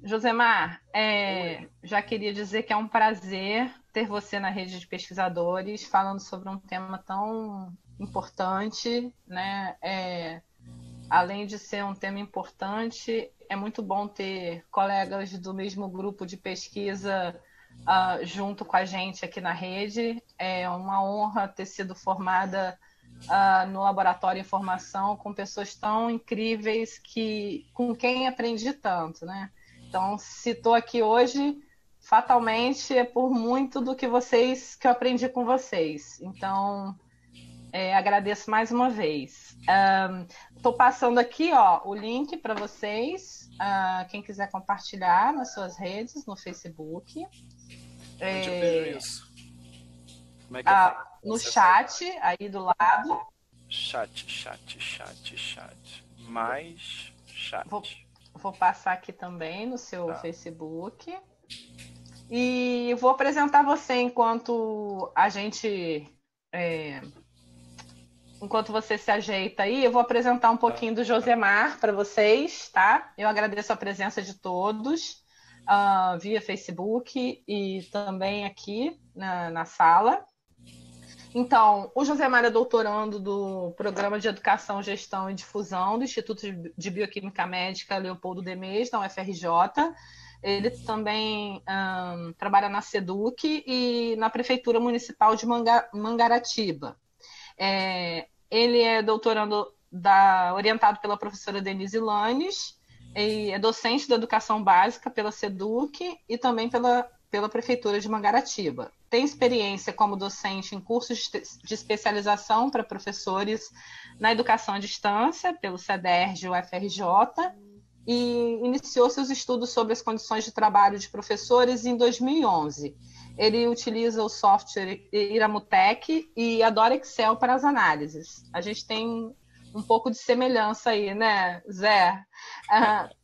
Josemar, Oi. já queria dizer que é um prazer ter você na rede de pesquisadores falando sobre um tema tão importante, né? Além de ser um tema importante, é muito bom ter colegas do mesmo grupo de pesquisa junto com a gente aqui na rede. É uma honra ter sido formada no Laboratório em Formação com pessoas tão incríveis com quem aprendi tanto, né? Então, se estou aqui hoje, fatalmente é por muito do que eu aprendi com vocês. Então, agradeço mais uma vez. Estou passando aqui, ó, o link para vocês, quem quiser compartilhar nas suas redes, no Facebook, Onde eu vejo isso? Como é que eu faço pra no acessar a chat imagem? aí do lado. Chat. Mais Vou, chat. vou passar aqui também no seu Tá. Facebook. E vou apresentar você é, enquanto você se ajeita aí, eu vou apresentar um pouquinho do Josemar para vocês, tá? Eu agradeço a presença de todos, via Facebook e também aqui na sala. Então, o Josemar é doutorando do Programa de Educação, Gestão e Difusão do Instituto de Bioquímica Médica Leopoldo Demes, da UFRJ. Ele também trabalha na SEDUC e na Prefeitura Municipal de Mangaratiba. Ele é doutorando orientado pela professora Denise Lanes, e é docente da educação básica pela SEDUC e também pela Prefeitura de Mangaratiba. Tem experiência como docente em cursos de especialização para professores na educação à distância, pelo CEDERJ e UFRJ, e iniciou seus estudos sobre as condições de trabalho de professores em 2011. Ele utiliza o software Iramutec e adora Excel para as análises. A gente tem um pouco de semelhança aí, né, Zé?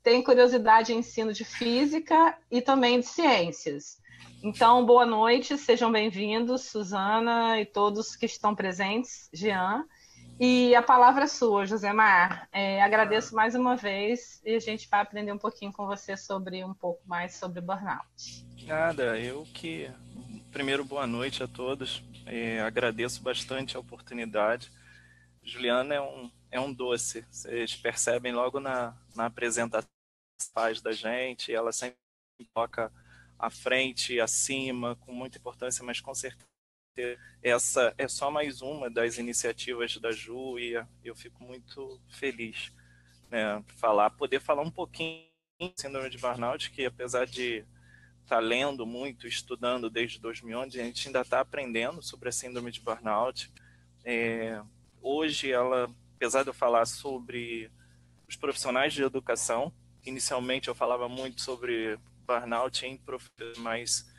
Tem curiosidade em ensino de física e também de ciências. Então, boa noite, sejam bem-vindos, Suzana e todos que estão presentes, Jean. E a palavra é sua, Josemar. Ah, Agradeço mais uma vez e a gente vai aprender um pouquinho com você sobre um pouco mais sobre burnout. nada, Primeiro, boa noite a todos. Agradeço bastante a oportunidade. Juliana é um doce. Vocês percebem logo na apresentação da gente. Ela sempre coloca à frente e acima, com muita importância, mas com certeza essa é só mais uma das iniciativas da Ju e eu fico muito feliz, né, poder falar um pouquinho da síndrome de burnout, que apesar de estar lendo muito, estudando desde 2011, a gente ainda está aprendendo sobre a síndrome de burnout. É, Hoje, apesar de eu falar sobre os profissionais de educação, inicialmente eu falava muito sobre burnout em professores, mas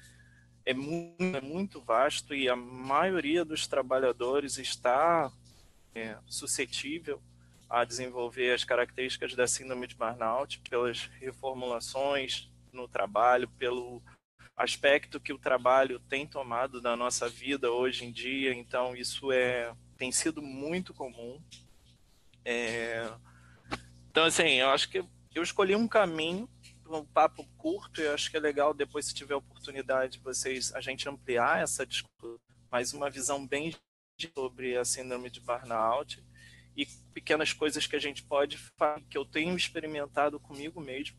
é muito vasto e a maioria dos trabalhadores está suscetível a desenvolver as características da síndrome de burnout pelas reformulações no trabalho, pelo aspecto que o trabalho tem tomado na nossa vida hoje em dia. Então isso tem sido muito comum. Então assim, eu acho que eu escolhi um caminho, um papo curto, e eu acho que é legal depois, se tiver oportunidade, a gente ampliar essa discussão, mas uma visão bem sobre a síndrome de burnout e pequenas coisas que a gente pode fazer, que eu tenho experimentado comigo mesmo,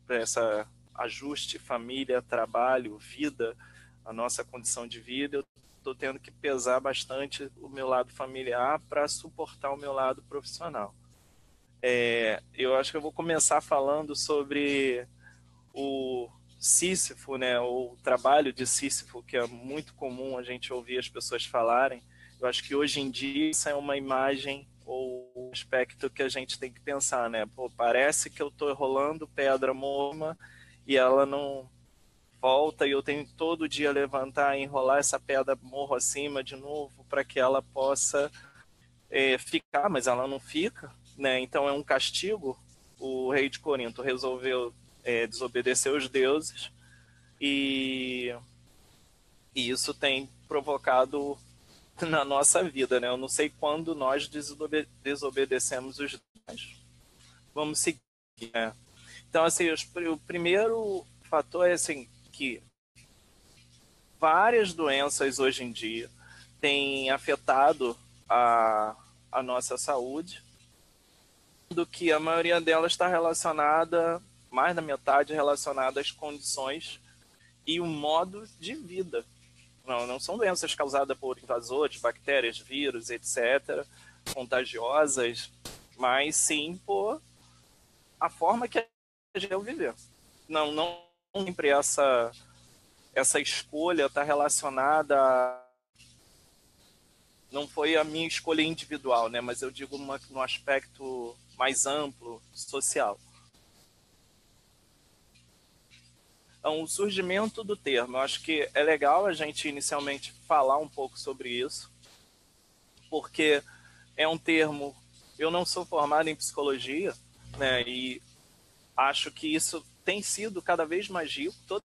para essa ajuste família, trabalho, vida, a nossa condição de vida. Eu estou tendo que pesar bastante o meu lado familiar para suportar o meu lado profissional. Eu acho que eu vou começar falando sobre o Sísifo, né, o trabalho de Sísifo, que é muito comum a gente ouvir as pessoas falarem. Eu acho que hoje em dia isso é uma imagem ou um aspecto que a gente tem que pensar, né? Pô, parece que eu estou rolando pedra morma e ela não volta, e eu tenho que todo dia levantar e enrolar essa pedra morro acima de novo para que ela possa ficar, mas ela não fica, né? Então é um castigo. O rei de Corinto resolveu desobedecer os deuses e, e isso tem provocado na nossa vida, né? Eu não sei quando nós desobedecemos os deuses. Vamos seguir, né? Então, assim, o primeiro fator é assim, que várias doenças hoje em dia têm afetado a nossa saúde, do que a maioria delas está relacionada, mais da metade relacionada às condições e o modo de vida. Não são doenças causadas por invasores, bactérias, vírus, etc., contagiosas, mas sim por a forma que a gente deve viver. Não sempre essa escolha está relacionada a... Não foi a minha escolha individual, né? Mas eu digo no aspecto mais amplo, social. Então, o surgimento do termo, eu acho que é legal a gente inicialmente falar um pouco sobre isso, porque é um termo... Eu não sou formado em psicologia, né? E acho que isso tem sido cada vez mais rico. Toda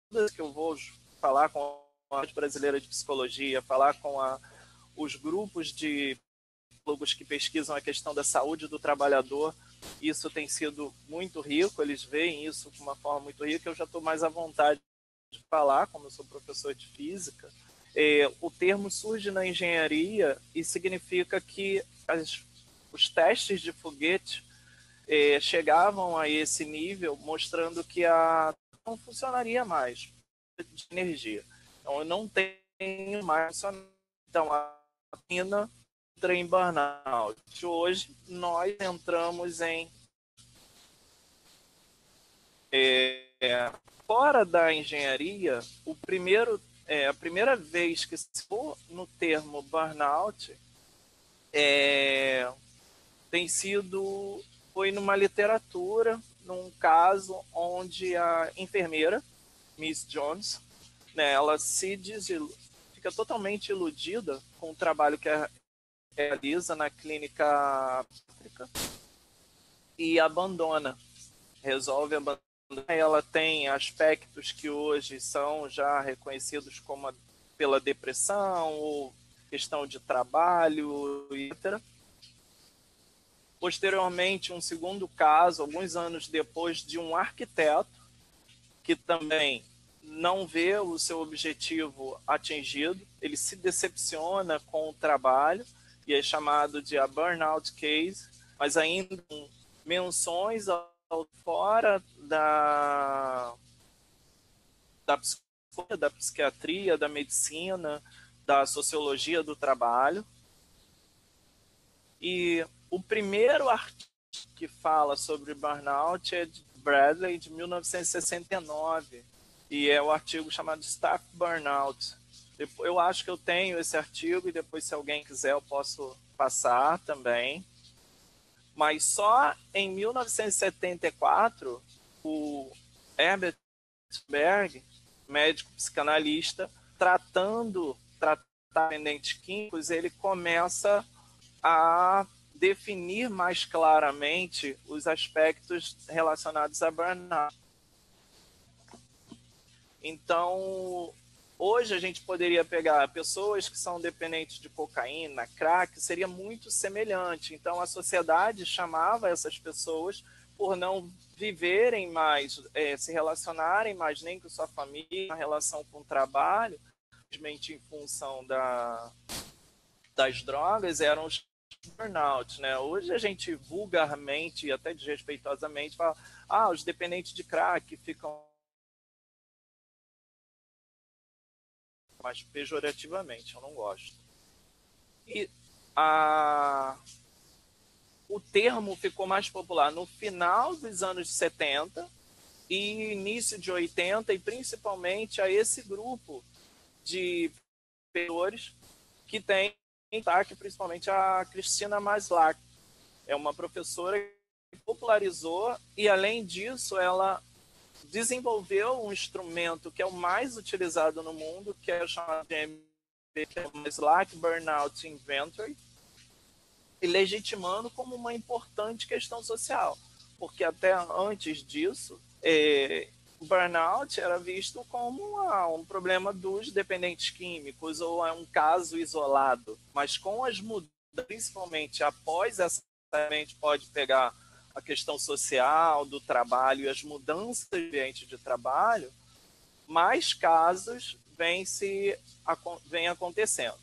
vez que eu vou falar com a Sociedade Brasileira de Psicologia, falar com os grupos de psicólogos que pesquisam a questão da saúde do trabalhador, isso tem sido muito rico, eles veem isso de uma forma muito rica. Eu já estou mais à vontade de falar, como eu sou professor de física. O termo surge na engenharia e significa que os testes de foguete chegavam a esse nível, mostrando que não funcionaria mais de energia. Então, eu não tenho mais funcionamento. Então, a mina entra em burnout. Hoje, nós entramos fora da engenharia, a primeira vez que se for no termo burnout foi numa literatura, num caso onde a enfermeira, Miss Jones, né, ela fica totalmente iludida com o trabalho que ela realiza na clínica e resolve abandonar. Ela tem aspectos que hoje são já reconhecidos pela depressão ou questão de trabalho, etc. Posteriormente, um segundo caso, alguns anos depois, de um arquiteto que também não vê o seu objetivo atingido, ele se decepciona com o trabalho e é chamado de a burnout case, mas ainda com menções fora da psiquiatria, da medicina, da sociologia do trabalho. E o primeiro artigo que fala sobre burnout é de Bradley, de 1969, e é o artigo chamado Staff Burnout. Eu acho que eu tenho esse artigo e depois, se alguém quiser, eu posso passar também. Mas só em 1974, o Herbert Berg, médico psicanalista, tratando dependentes químicos, ele começa a definir mais claramente os aspectos relacionados a burnout. Então, hoje a gente poderia pegar pessoas que são dependentes de cocaína, crack, seria muito semelhante. Então, a sociedade chamava essas pessoas por não viverem mais, se relacionarem mais nem com sua família, a relação com o trabalho, simplesmente em função das drogas, eram os burnout, né? Hoje a gente vulgarmente e até desrespeitosamente fala, os dependentes de crack ficam mais pejorativamente, eu não gosto. E o termo ficou mais popular no final dos anos 70 e início de 80, e principalmente a esse grupo de pessoas que tem destaque, principalmente a Cristina Maslach. É uma professora que popularizou e, além disso, ela desenvolveu um instrumento que é o mais utilizado no mundo, que é o chamado Maslach Burnout Inventory, e legitimando como uma importante questão social, porque até antes disso, o burnout era visto como um problema dos dependentes químicos ou um caso isolado, mas com as mudanças, principalmente após essa, a gente pode pegar a questão social do trabalho e as mudanças do ambiente de trabalho, mais casos vem acontecendo.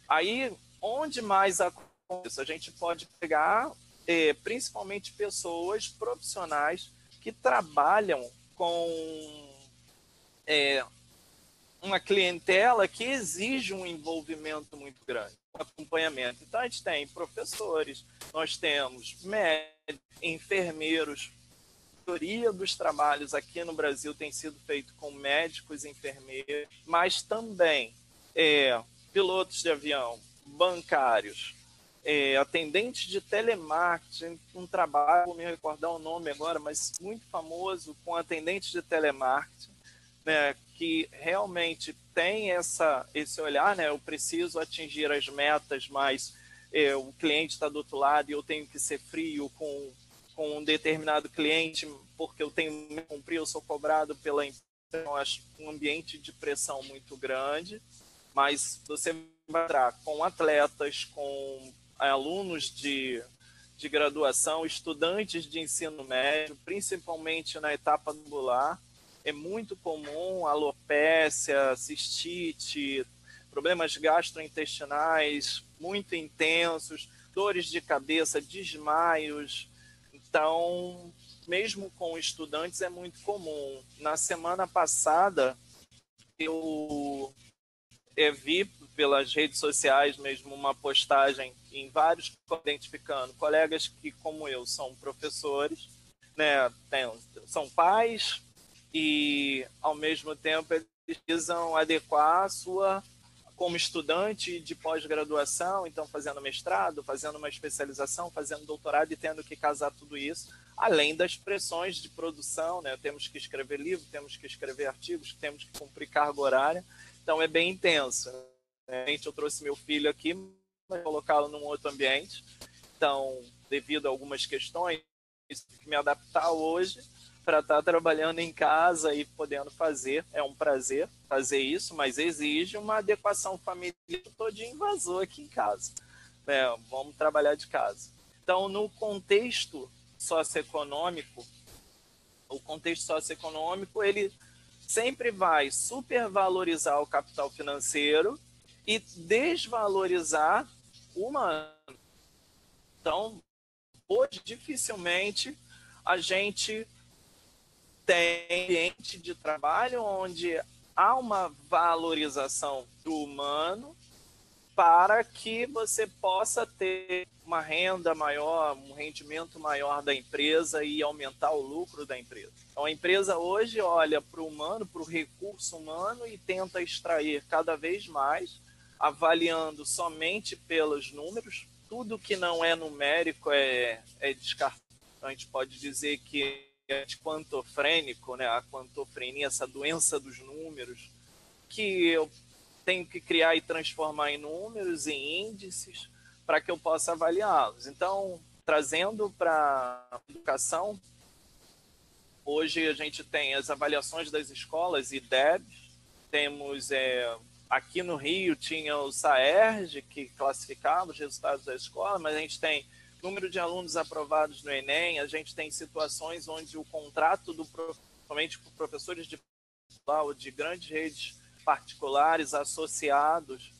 Aí, onde mais acontece? A gente pode pegar principalmente pessoas profissionais que trabalham com uma clientela que exige um envolvimento muito grande, um acompanhamento. Então, a gente tem professores, nós temos médicos, enfermeiros. A maioria dos trabalhos aqui no Brasil tem sido feito com médicos e enfermeiros, mas também pilotos de avião, bancários, atendentes de telemarketing, um trabalho, vou me recordar o nome agora, mas muito famoso, com atendentes de telemarketing, né, que realmente tem esse olhar, né, eu preciso atingir as metas, mas o cliente está do outro lado e eu tenho que ser frio com um determinado cliente, porque eu tenho que cumprir, eu sou cobrado pela empresa. Então, acho um ambiente de pressão muito grande, mas você vai entrar com atletas, com alunos de graduação, estudantes de ensino médio, principalmente na etapa angular. É muito comum alopécia, cistite, problemas gastrointestinais muito intensos, dores de cabeça, desmaios. Então, mesmo com estudantes, é muito comum. Na semana passada, eu vi pelas redes sociais mesmo uma postagem em vários identificando colegas que, como eu, são professores, né, são pais e, ao mesmo tempo, eles precisam adequar a sua como estudante de pós-graduação, então fazendo mestrado, fazendo uma especialização, fazendo doutorado e tendo que casar tudo isso, além das pressões de produção, né? Temos que escrever livro, temos que escrever artigos, temos que cumprir carga horária, então é bem intenso. Eu trouxe meu filho aqui, mas colocá-lo num outro ambiente, então, devido a algumas questões, tive que me adaptar hoje para estar trabalhando em casa e podendo fazer. É um prazer fazer isso, mas exige uma adequação familiar. Estou de invasor aqui em casa. Vamos trabalhar de casa. Então, no contexto socioeconômico, ele sempre vai supervalorizar o capital financeiro e desvalorizar o humano. Então, hoje, dificilmente a gente tem ambiente de trabalho onde há uma valorização do humano para que você possa ter uma renda maior, um rendimento maior da empresa e aumentar o lucro da empresa. Então, a empresa hoje olha para o humano, para o recurso humano e tenta extrair cada vez mais, avaliando somente pelos números. Tudo que não é numérico é descartado. Então, a gente pode dizer que quantofrênico, né? A quantofrenia, essa doença dos números, que eu tenho que criar e transformar em números, em índices, para que eu possa avaliá-los. Então, trazendo para a educação, hoje a gente tem as avaliações das escolas, IDEBs, temos, aqui no Rio tinha o SAERJ, que classificava os resultados da escola, mas a gente tem número de alunos aprovados no Enem, a gente tem situações onde o contrato somente com professores de grandes redes particulares associados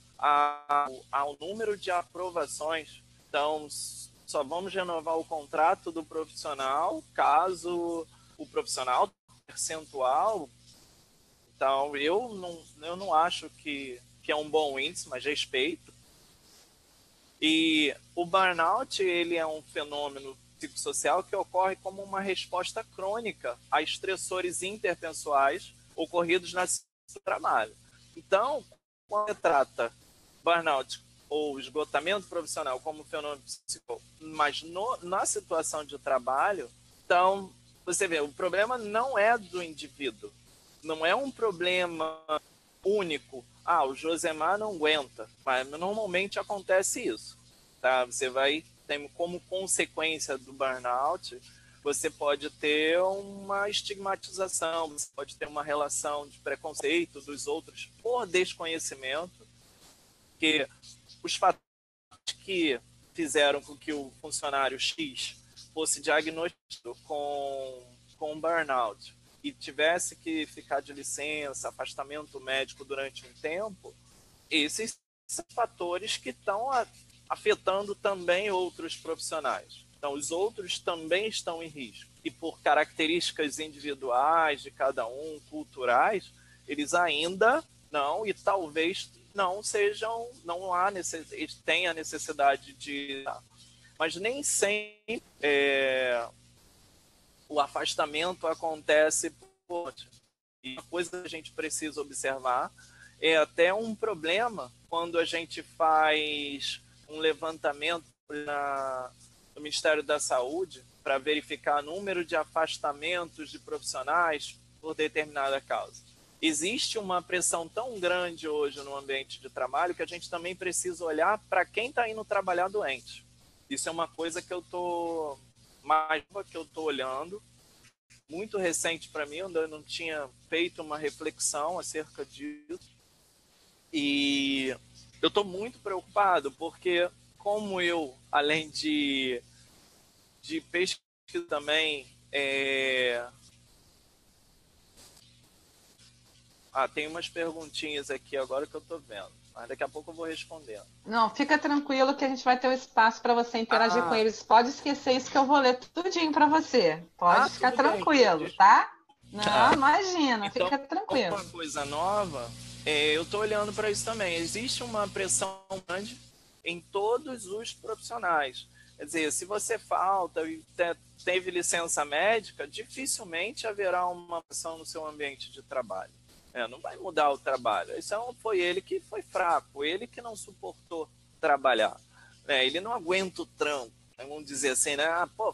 ao número de aprovações. Então, só vamos renovar o contrato do profissional caso o profissional percentual. Então, eu não acho que é um bom índice, mas respeito. E o burnout, ele é um fenômeno psicossocial que ocorre como uma resposta crônica a estressores interpessoais ocorridos no trabalho. Então, quando se trata burnout ou esgotamento profissional como fenômeno psicossocial, mas na situação de trabalho, então, você vê, o problema não é do indivíduo, não é um problema único. O Josemar não aguenta, mas normalmente acontece isso. Tá? Você tem como consequência do burnout, você pode ter uma estigmatização, você pode ter uma relação de preconceito dos outros por desconhecimento, que os fatores que fizeram com que o funcionário X fosse diagnosticado com burnout e tivesse que ficar de licença, afastamento médico durante um tempo, esses são fatores que estão afetando também outros profissionais. Então, os outros também estão em risco. E por características individuais de cada um, culturais, eles ainda não, e talvez não sejam, não há tenha necessidade de... Mas nem sempre o afastamento acontece por... E uma coisa que a gente precisa observar é até um problema quando a gente faz um levantamento no Ministério da Saúde para verificar o número de afastamentos de profissionais por determinada causa. Existe uma pressão tão grande hoje no ambiente de trabalho que a gente também precisa olhar para quem está indo trabalhar doente. Isso é uma coisa que eu estou olhando, muito recente para mim, onde eu não tinha feito uma reflexão acerca disso. E eu estou muito preocupado, porque como eu, além de pesquisa também, tem umas perguntinhas aqui agora que eu estou vendo, mas daqui a pouco eu vou respondendo. Não, fica tranquilo que a gente vai ter um espaço para você interagir com eles. Pode esquecer isso que eu vou ler tudinho para você. Pode ficar tranquilo, bem, tá? Não, imagina, então, fica tranquilo. Uma coisa nova, eu estou olhando para isso também. Existe uma pressão grande em todos os profissionais. Quer dizer, se você falta e teve licença médica, dificilmente haverá uma pressão no seu ambiente de trabalho. Não vai mudar o trabalho. Isso foi ele que foi fraco, ele que não suportou trabalhar. Ele não aguenta o tranco. Vamos dizer assim, né?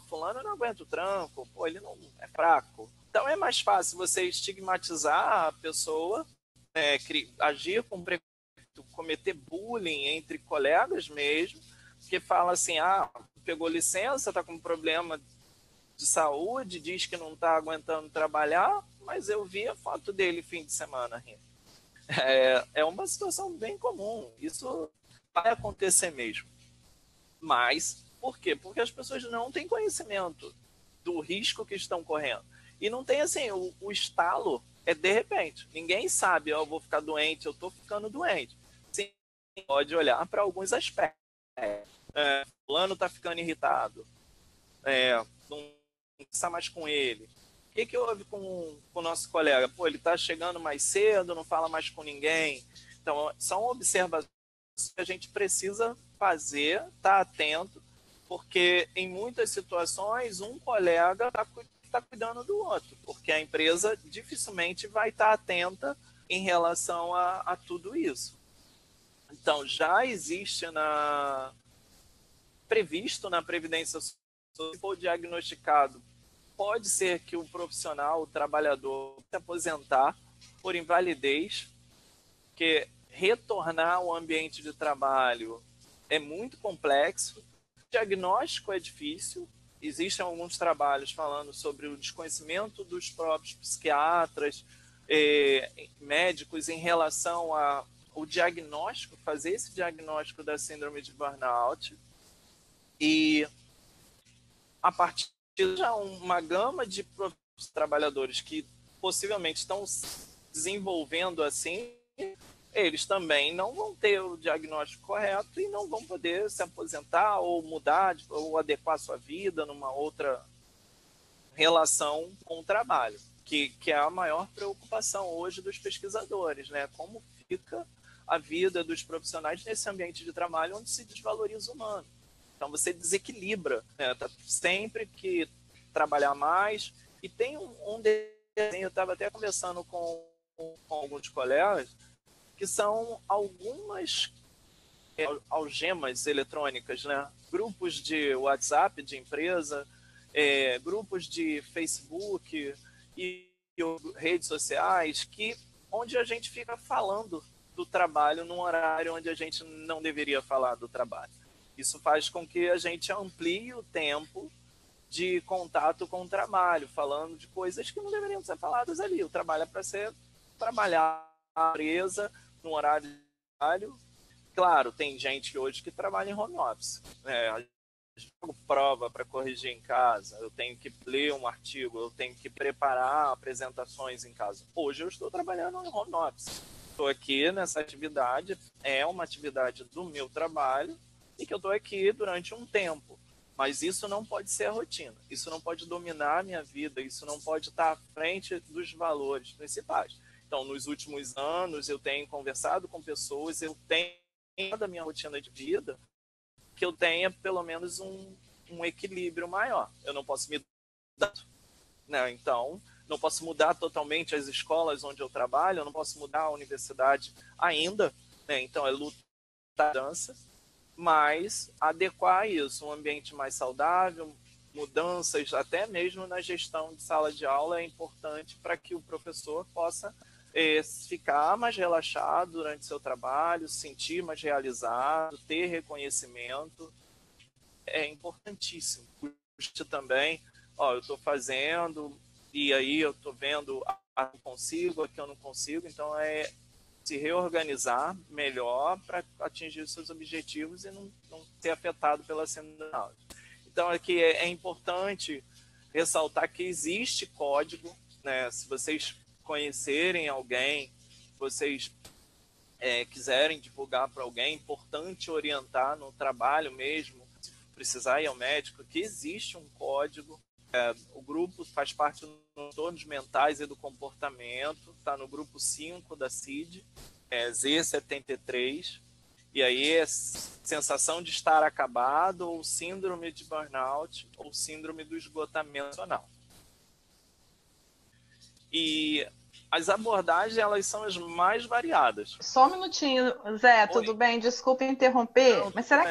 Fulano não aguenta o tranco, ele não é fraco. Então é mais fácil você estigmatizar a pessoa, agir com preconceito, cometer bullying entre colegas mesmo, que fala assim, pegou licença, está com problema de saúde, diz que não está aguentando trabalhar, mas eu vi a foto dele fim de semana rindo. É uma situação bem comum, isso vai acontecer mesmo. Mas, por quê? Porque as pessoas não têm conhecimento do risco que estão correndo. E não tem assim, o estalo é de repente. Ninguém sabe, eu vou ficar doente, eu estou ficando doente. Sim, pode olhar para alguns aspectos. Fulano está ficando irritado. Não está mais com ele. O que houve com o nosso colega? Ele está chegando mais cedo, não fala mais com ninguém. Então, são observações que a gente precisa fazer, estar atento, porque em muitas situações um colega está cuidando do outro, porque a empresa dificilmente vai estar atenta em relação a tudo isso. Então, já existe previsto na Previdência Social, se for diagnosticado, pode ser que o profissional, o trabalhador, se aposentar por invalidez, porque retornar ao ambiente de trabalho é muito complexo, o diagnóstico é difícil, existem alguns trabalhos falando sobre o desconhecimento dos próprios psiquiatras, médicos em relação ao diagnóstico, fazer esse diagnóstico da síndrome de burnout, e a partir de uma gama de trabalhadores que possivelmente estão desenvolvendo assim, eles também não vão ter o diagnóstico correto e não vão poder se aposentar ou mudar ou adequar sua vida numa outra relação com o trabalho, que é a maior preocupação hoje dos pesquisadores, né? Como fica a vida dos profissionais nesse ambiente de trabalho onde se desvaloriza o humano. Então você desequilibra, né? Tá sempre que trabalhar mais. E tem um desenho, eu estava até conversando com alguns colegas, que são algumas algemas eletrônicas, né? Grupos de WhatsApp de empresa, grupos de Facebook e redes sociais, onde a gente fica falando do trabalho num horário onde a gente não deveria falar do trabalho. Isso faz com que a gente amplie o tempo de contato com o trabalho, falando de coisas que não deveriam ser faladas ali. O trabalho é para ser trabalhar na empresa, num horário de trabalho. Claro, tem gente hoje que trabalha em home office. prova para corrigir em casa, eu tenho que ler um artigo, eu tenho que preparar apresentações em casa. Hoje eu estou trabalhando em home office. Estou aqui nessa atividade, é uma atividade do meu trabalho e que eu estou aqui durante um tempo. Mas isso não pode ser a rotina, isso não pode dominar a minha vida, isso não pode estar à frente dos valores principais. Então, nos últimos anos, eu tenho conversado com pessoas, eu tenho da minha rotina de vida que eu tenha pelo menos um equilíbrio maior. Eu não posso me mudar, né? Então, não posso mudar totalmente as escolas onde eu trabalho, eu não posso mudar a universidade ainda, né? Então, é luta, dança, mas adequar isso, um ambiente mais saudável, mudanças até mesmo na gestão de sala de aula é importante para que o professor possa ficar mais relaxado durante seu trabalho, se sentir mais realizado, ter reconhecimento. É importantíssimo. Custo também, eu estou fazendo e aí eu estou vendo aqui eu consigo, aqui eu não consigo, então é se reorganizar melhor para atingir os seus objetivos e não ser afetado pela cena. Então aqui é importante ressaltar que existe código, né? Se vocês conhecerem alguém, vocês quiserem divulgar para alguém, é importante orientar no trabalho mesmo, se precisar ir ao médico, que existe um código. O grupo faz parte dos transtornos mentais e do comportamento, está no grupo 5 da CID, Z73, e aí é sensação de estar acabado, ou síndrome de burnout, ou síndrome do esgotamento emocional. E as abordagens, elas são as mais variadas. Só um minutinho, Zé, tudo bem? Desculpa interromper, Não, mas será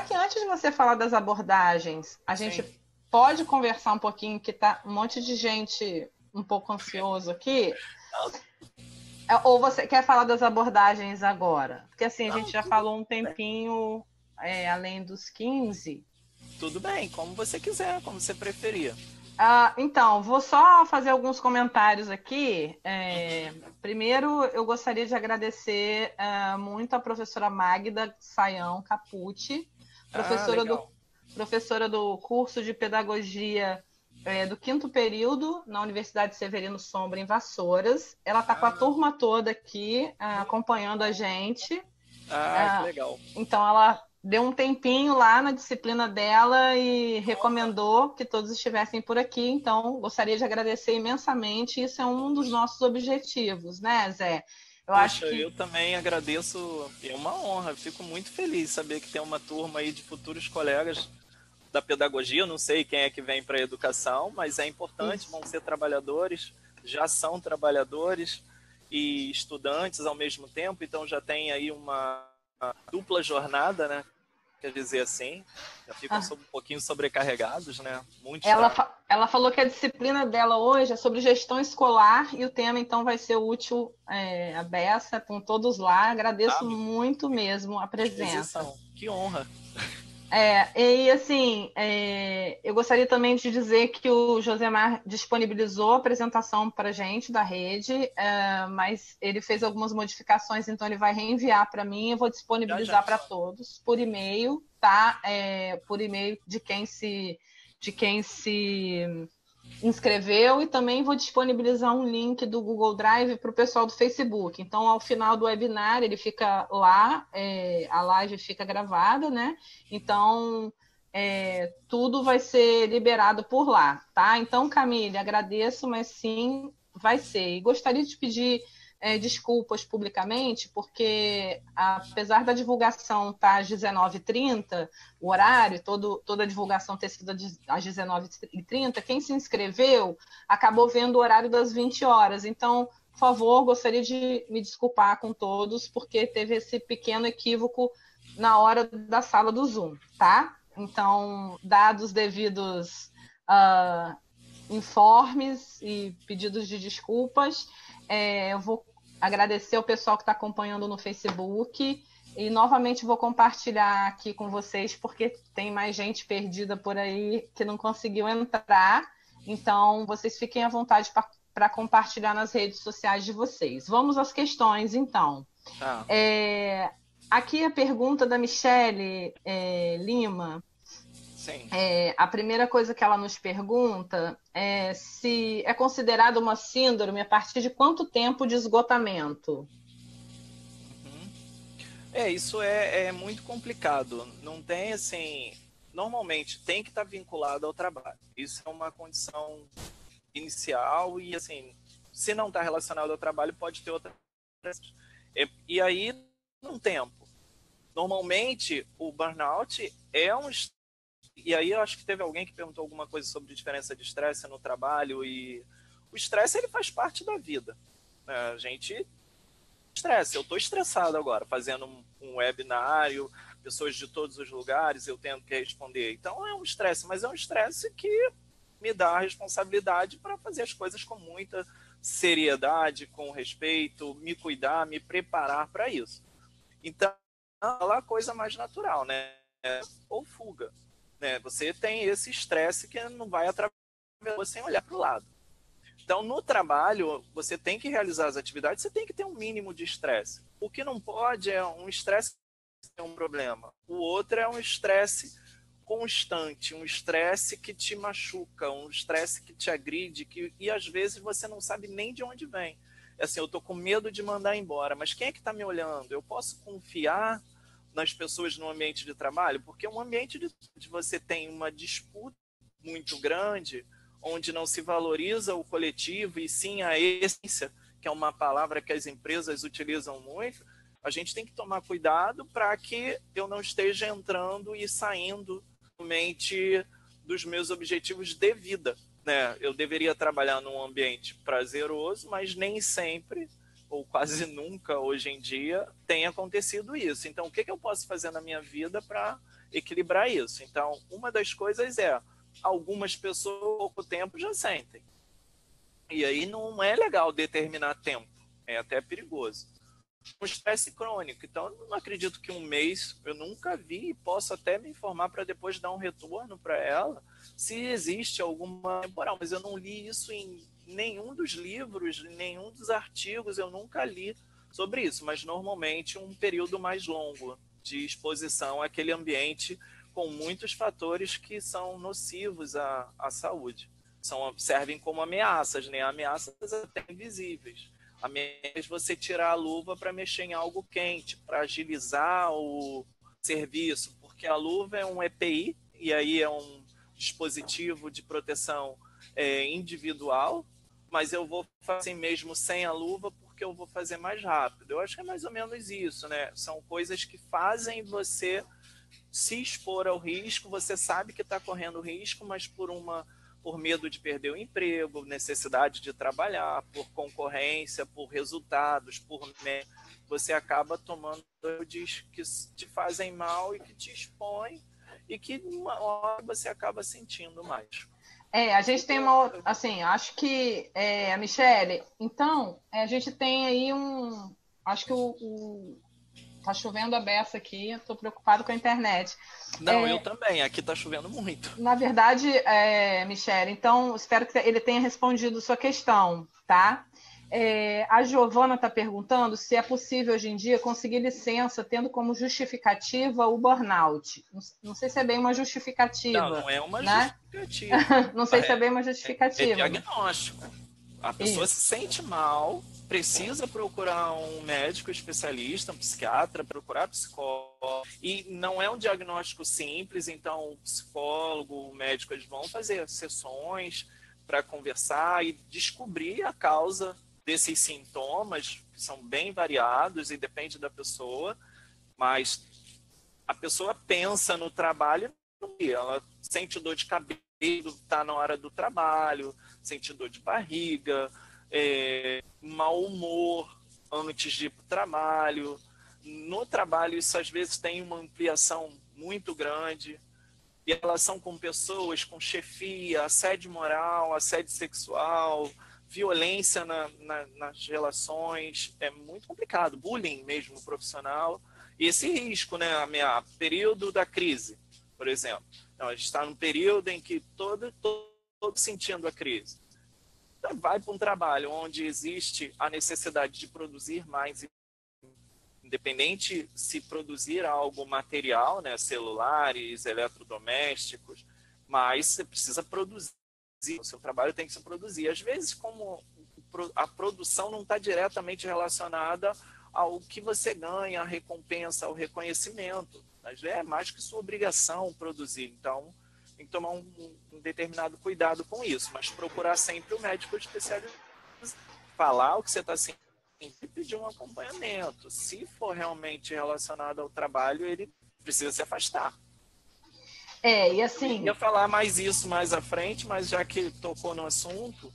que antes de você falar das abordagens, a gente pode conversar um pouquinho, que tá um monte de gente um pouco ansioso aqui? Ou você quer falar das abordagens agora? Porque assim, a gente já falou um tempinho, além dos 15. Tudo bem, como você quiser, como você preferir. Então, vou só fazer alguns comentários aqui. Primeiro, eu gostaria de agradecer muito a professora Magda Saião Capucci, professora do curso de Pedagogia do 5º período na Universidade Severino Sombra, em Vassouras. Ela está com a turma toda aqui, acompanhando a gente. Que legal. Então, ela deu um tempinho lá na disciplina dela e recomendou que todos estivessem por aqui. Então, gostaria de agradecer imensamente. Isso é um dos nossos objetivos, né, Zé? Eu também agradeço, é uma honra, fico muito feliz de saber que tem uma turma aí de futuros colegas da pedagogia. Eu não sei quem é que vem para a educação, mas é importante, vão ser trabalhadores, já são trabalhadores e estudantes ao mesmo tempo, então já tem aí uma dupla jornada, né? Quer dizer assim, já ficam um pouquinho sobrecarregados, né? Ela falou que a disciplina dela hoje é sobre gestão escolar e o tema, então, vai ser útil a beça com todos lá. Agradeço muito mesmo a presença. Que honra! E assim, eu gostaria também de dizer que o Josemar disponibilizou a apresentação para a gente da rede, mas ele fez algumas modificações, então ele vai reenviar para mim. Eu vou disponibilizar para todos por e-mail, tá? Por e-mail de quem se inscreveu, e também vou disponibilizar um link do Google Drive para o pessoal do Facebook. Então, ao final do webinar, ele fica lá, a live fica gravada, né? Então, tudo vai ser liberado por lá, tá? Então, Camille, agradeço, mas sim, vai ser. E gostaria de pedir desculpas publicamente, porque apesar da divulgação estar às 19h30, o horário, toda a divulgação ter sido às 19h30, quem se inscreveu acabou vendo o horário das 20 horas. Então, por favor, gostaria de me desculpar com todos, porque teve esse pequeno equívoco na hora da sala do Zoom, tá? Então, dados os devidos informes e pedidos de desculpas, eu vou agradecer ao pessoal que está acompanhando no Facebook e novamente vou compartilhar aqui com vocês, porque tem mais gente perdida por aí que não conseguiu entrar. Então, vocês fiquem à vontade para compartilhar nas redes sociais de vocês. Vamos às questões, então. Aqui a pergunta da Michele Lima. Sim. A primeira coisa que ela nos pergunta é se é considerada uma síndrome a partir de quanto tempo de esgotamento? Uhum. Isso é muito complicado. Não tem assim. Normalmente tem que estar vinculado ao trabalho. Isso é uma condição inicial e assim, se não está relacionado ao trabalho, pode ter outra. E aí, num tempo. Normalmente, o burnout é um. E aí, eu acho que teve alguém que perguntou alguma coisa sobre diferença de estresse no trabalho. E o estresse ele faz parte da vida. A gente estresse. Eu estou estressado agora, fazendo um webinário, pessoas de todos os lugares, eu tendo que responder. Então é um estresse, mas é um estresse que me dá a responsabilidade para fazer as coisas com muita seriedade, com respeito, me cuidar, me preparar para isso. Então, é a coisa mais natural, né? Ou fuga. Né? Você tem esse estresse que não vai atravessar você sem olhar para o lado. Então, no trabalho, você tem que realizar as atividades, você tem que ter um mínimo de estresse. O que não pode é um estresse que é um problema. O outro é um estresse constante, um estresse que te machuca, um estresse que te agride, e às vezes você não sabe nem de onde vem. Assim, eu estou com medo de mandar embora, mas quem é que está me olhando? Eu posso confiar nas pessoas no ambiente de trabalho? Porque um ambiente de você tem uma disputa muito grande, onde não se valoriza o coletivo e sim a essência, que é uma palavra que as empresas utilizam muito, a gente tem que tomar cuidado para que eu não esteja entrando e saindo realmente dos meus objetivos de vida. Né? Eu deveria trabalhar num ambiente prazeroso, mas nem sempre, ou quase nunca hoje em dia, tem acontecido isso. Então, o que eu posso fazer na minha vida para equilibrar isso? Então, uma das coisas é algumas pessoas, pouco tempo, já sentem. E aí não é legal determinar tempo. É até perigoso. Um estresse crônico. Então, eu não acredito que um mês eu nunca vi e posso até me informar para depois dar um retorno para ela se existe alguma temporal. Mas eu não li isso em nenhum dos livros, em nenhum dos artigos, eu nunca li sobre isso. Mas normalmente um período mais longo de exposição àquele ambiente com muitos fatores que são nocivos à saúde. Servem como ameaças, né? Ameaças até invisíveis. Ameaças você tirar a luva para mexer em algo quente, para agilizar o serviço, porque a luva é um EPI, e aí é um dispositivo de proteção individual, mas eu vou fazer mesmo sem a luva porque eu vou fazer mais rápido. Eu acho que é mais ou menos isso, né? São coisas que fazem você se expor ao risco, você sabe que está correndo risco, mas por medo de perder o emprego, necessidade de trabalhar, por concorrência, por resultados, você acaba tomando atitudes que te fazem mal e que te expõem e que uma hora você acaba sentindo mais. A gente tem uma, assim, acho que a Michele, então, a gente tem aí acho que tá chovendo a beça aqui, estou preocupado com a internet. Não, eu também, aqui está chovendo muito. Na verdade, Michele, então, espero que ele tenha respondido sua questão, tá? A Giovana está perguntando se é possível hoje em dia conseguir licença tendo como justificativa o burnout. Não sei se é bem uma justificativa. Não é uma Né? justificativa. Não sei se é bem uma É justificativa. diagnóstico. A pessoa se sente mal, precisa procurar um médico especialista, um psiquiatra, procurar psicólogo. E não é um diagnóstico simples, então o psicólogo, o médico, eles vão fazer sessões para conversar e descobrir a causa desses sintomas, que são bem variados e depende da pessoa, mas a pessoa pensa no trabalho e ela sente dor de cabelo, está na hora do trabalho, sente dor de barriga, mau humor antes de ir para o trabalho. No trabalho, isso às vezes tem uma ampliação muito grande. E a relação com pessoas, com chefia, assédio moral, assédio sexual, violência nas relações, é muito complicado. Bullying mesmo profissional. E esse risco, né? Período da crise, por exemplo. Então, a gente está num período em que todo sentindo a crise. Vai para um trabalho onde existe a necessidade de produzir mais. independente se produzir algo material, né, celulares, eletrodomésticos, mas você precisa produzir, o seu trabalho tem que se produzir. Às vezes, como a produção não está diretamente relacionada ao que você ganha, a recompensa, ao reconhecimento, mas é mais que sua obrigação produzir. Então, tem que tomar um determinado cuidado com isso, mas procurar sempre o médico especialista, falar o que você está sentindo e pedir um acompanhamento. Se for realmente relacionado ao trabalho, ele precisa se afastar. E assim... Eu ia falar mais isso mais à frente, mas já que tocou no assunto...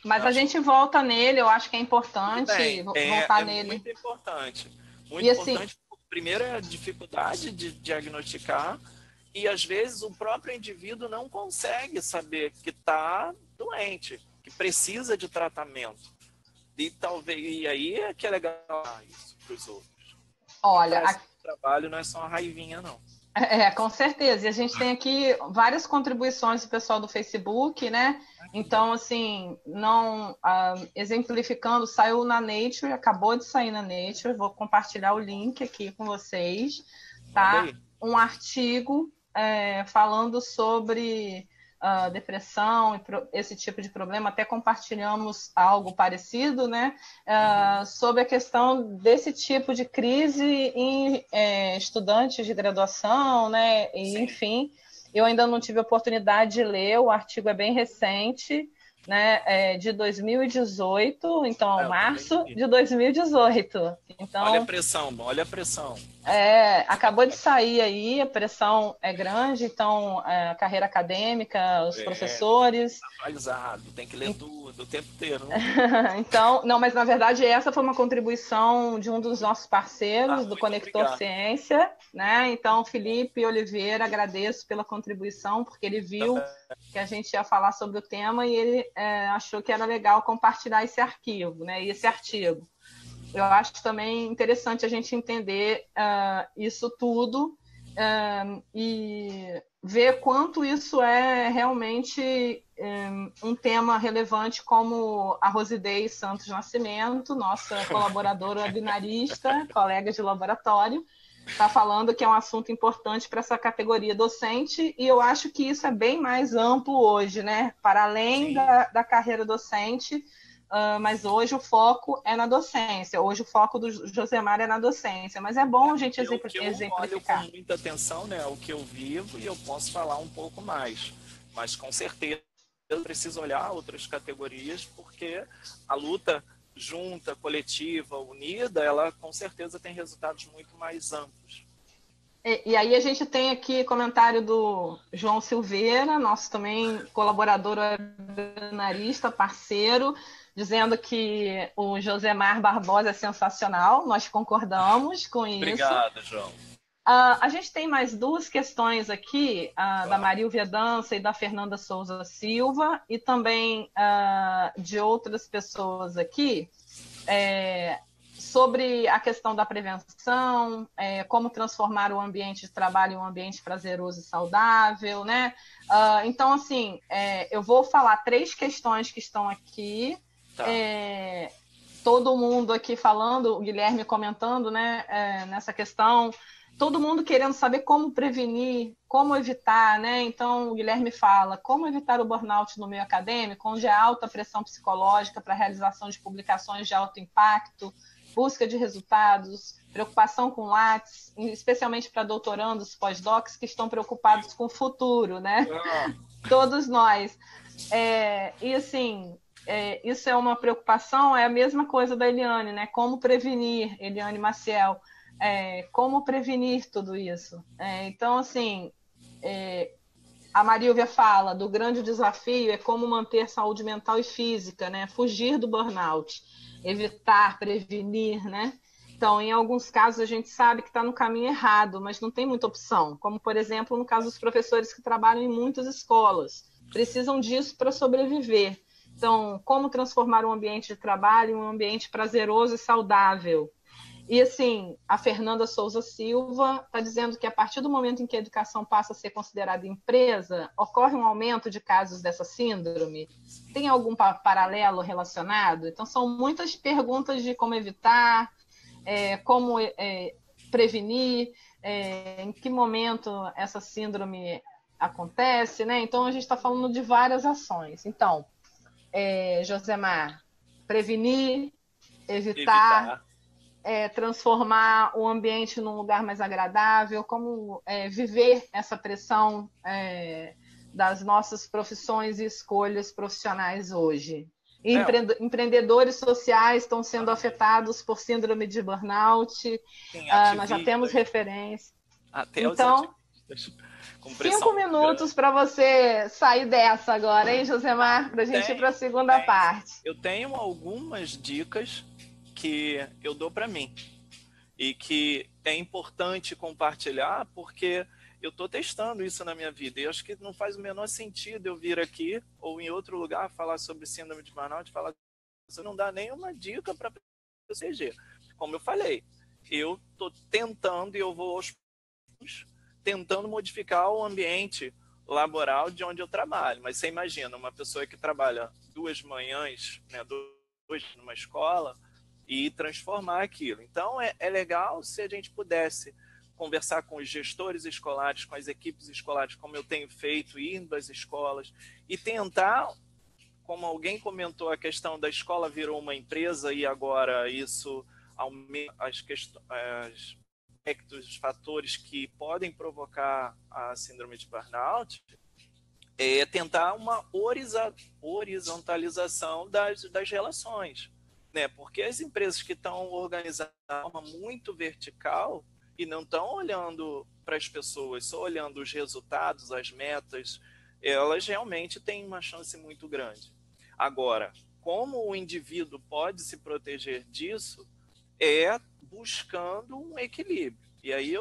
Mas a gente volta nele, eu acho que é importante voltar nele. Muito importante. Muito e importante. Assim, primeiro é a dificuldade de diagnosticar e, às vezes, o próprio indivíduo não consegue saber que está doente, que precisa de tratamento. E aí é que é legal isso para os outros. Olha, o trabalho não é só uma raivinha, não. Com certeza. E a gente tem aqui várias contribuições do pessoal do Facebook, né? Então, assim, não exemplificando, saiu na Nature, acabou de sair na Nature, vou compartilhar o link aqui com vocês, tá? Um artigo falando sobre depressão e esse tipo de problema, até compartilhamos algo parecido, né? Sobre a questão desse tipo de crise em estudantes de graduação, né? E, enfim, eu ainda não tive a oportunidade de ler, o artigo é bem recente, né? De 2018, então, março de 2018. Então, olha a pressão, olha a pressão. Acabou de sair aí, a pressão é grande, então a carreira acadêmica, os professores... Atualizado, tem que ler tudo o tempo inteiro. Então, não, mas na verdade essa foi uma contribuição de um dos nossos parceiros, do Conector obrigado. Ciência, né? Então, Felipe Oliveira, agradeço pela contribuição, porque ele viu que a gente ia falar sobre o tema e ele achou que era legal compartilhar esse arquivo, né? E esse artigo. Eu acho também interessante a gente entender isso tudo e ver quanto isso é realmente um tema relevante, como a Rosidei Santos Nascimento, nossa colaboradora webinarista, colega de laboratório, está falando que é um assunto importante para essa categoria docente, e eu acho que isso é bem mais amplo hoje, né? Para além da carreira docente, mas hoje o foco é na docência. Hoje o foco do Josemar é na docência, mas é bom a gente exemplificar. Eu olho com muita atenção, né, o que eu vivo, e eu posso falar um pouco mais. Mas com certeza eu preciso olhar outras categorias, porque a luta junta, coletiva, unida, ela com certeza tem resultados muito mais amplos. E aí a gente tem aqui comentário do João Silveira, nosso também colaborador webinarista, parceiro, dizendo que o Josemar Barbosa é sensacional. Nós concordamos com isso. Obrigado, João. A gente tem mais duas questões aqui, da Marília Dança e da Fernanda Souza Silva, e também de outras pessoas aqui, sobre a questão da prevenção, como transformar o ambiente de trabalho em um ambiente prazeroso e saudável, né? Então, assim, eu vou falar 3 questões que estão aqui. Tá. Todo mundo aqui falando, o Guilherme comentando, né, nessa questão, todo mundo querendo saber como prevenir, como evitar, né? Então, o Guilherme fala como evitar o burnout no meio acadêmico, onde há alta pressão psicológica para a realização de publicações de alto impacto, busca de resultados, preocupação com Lattes, especialmente para doutorandos, pós-docs que estão preocupados com o futuro, né? Todos nós. E assim, isso é uma preocupação, é a mesma coisa da Eliane, né? Como prevenir, Eliane Maciel, como prevenir tudo isso? Então, assim, a Marília fala do grande desafio é como manter saúde mental e física, né? Fugir do burnout, evitar, prevenir, né? Então, em alguns casos, a gente sabe que está no caminho errado, mas não tem muita opção. Como, por exemplo, no caso dos professores que trabalham em muitas escolas. Precisam disso para sobreviver. Então, como transformar um ambiente de trabalho em um ambiente prazeroso e saudável? E, assim, a Fernanda Souza Silva está dizendo que a partir do momento em que a educação passa a ser considerada empresa, ocorre um aumento de casos dessa síndrome? Tem algum paralelo relacionado? Então, são muitas perguntas de como evitar, como prevenir, em que momento essa síndrome acontece, né? Então, a gente está falando de várias ações. Então, Josemar, prevenir, evitar, transformar o ambiente num lugar mais agradável, como viver essa pressão das nossas profissões e escolhas profissionais hoje. E empreendedores sociais estão sendo afetados por síndrome de burnout. Nós já temos referência. Até então, com 5 minutos para você sair dessa agora, hein, Josemar? Para a gente ir para a segunda parte. Eu tenho algumas dicas que eu dou para mim e que é importante compartilhar, porque eu estou testando isso na minha vida e acho que não faz o menor sentido eu vir aqui ou em outro lugar falar sobre síndrome de burnout, falar que você não dá nenhuma dica para proteger. Como eu falei, eu estou tentando e eu vou aos poucos tentando modificar o ambiente laboral de onde eu trabalho. Mas você imagina, uma pessoa que trabalha 2 manhãs, né, 2 numa escola, e transformar aquilo. Então, é legal se a gente pudesse conversar com os gestores escolares, com as equipes escolares, como eu tenho feito, indo às escolas, e tentar, como alguém comentou, a questão da escola virou uma empresa e agora isso aumenta as aspectos, os fatores que podem provocar a síndrome de burnout, tentar uma horizontalização das relações, né? Porque as empresas que estão organizadas de forma muito vertical e não estão olhando para as pessoas, só olhando os resultados, as metas, elas realmente têm uma chance muito grande. Agora, como o indivíduo pode se proteger disso é buscando um equilíbrio. E aí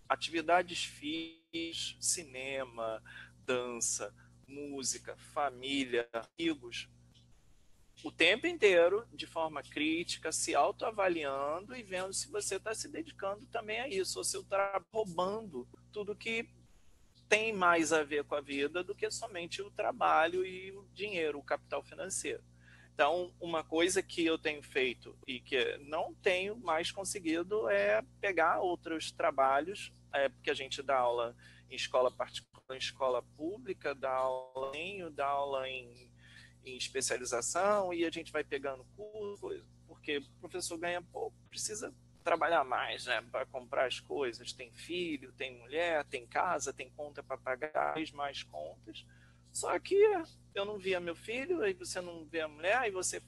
atividades físicas, cinema, dança, música, família, amigos, o tempo inteiro, de forma crítica, se autoavaliando e vendo se você está se dedicando também a isso, ou se você está roubando tudo que tem mais a ver com a vida do que somente o trabalho e o dinheiro, o capital financeiro. Então, uma coisa que eu tenho feito e que não tenho mais conseguido é pegar outros trabalhos, porque a gente dá aula em escola particular, em escola pública, dá aula em especialização e a gente vai pegando curso, porque o professor ganha pouco, precisa trabalhar mais, né, para comprar as coisas, tem filho, tem mulher, tem casa, tem conta para pagar, mais contas, só que eu não via meu filho, aí você não vê a mulher, aí você,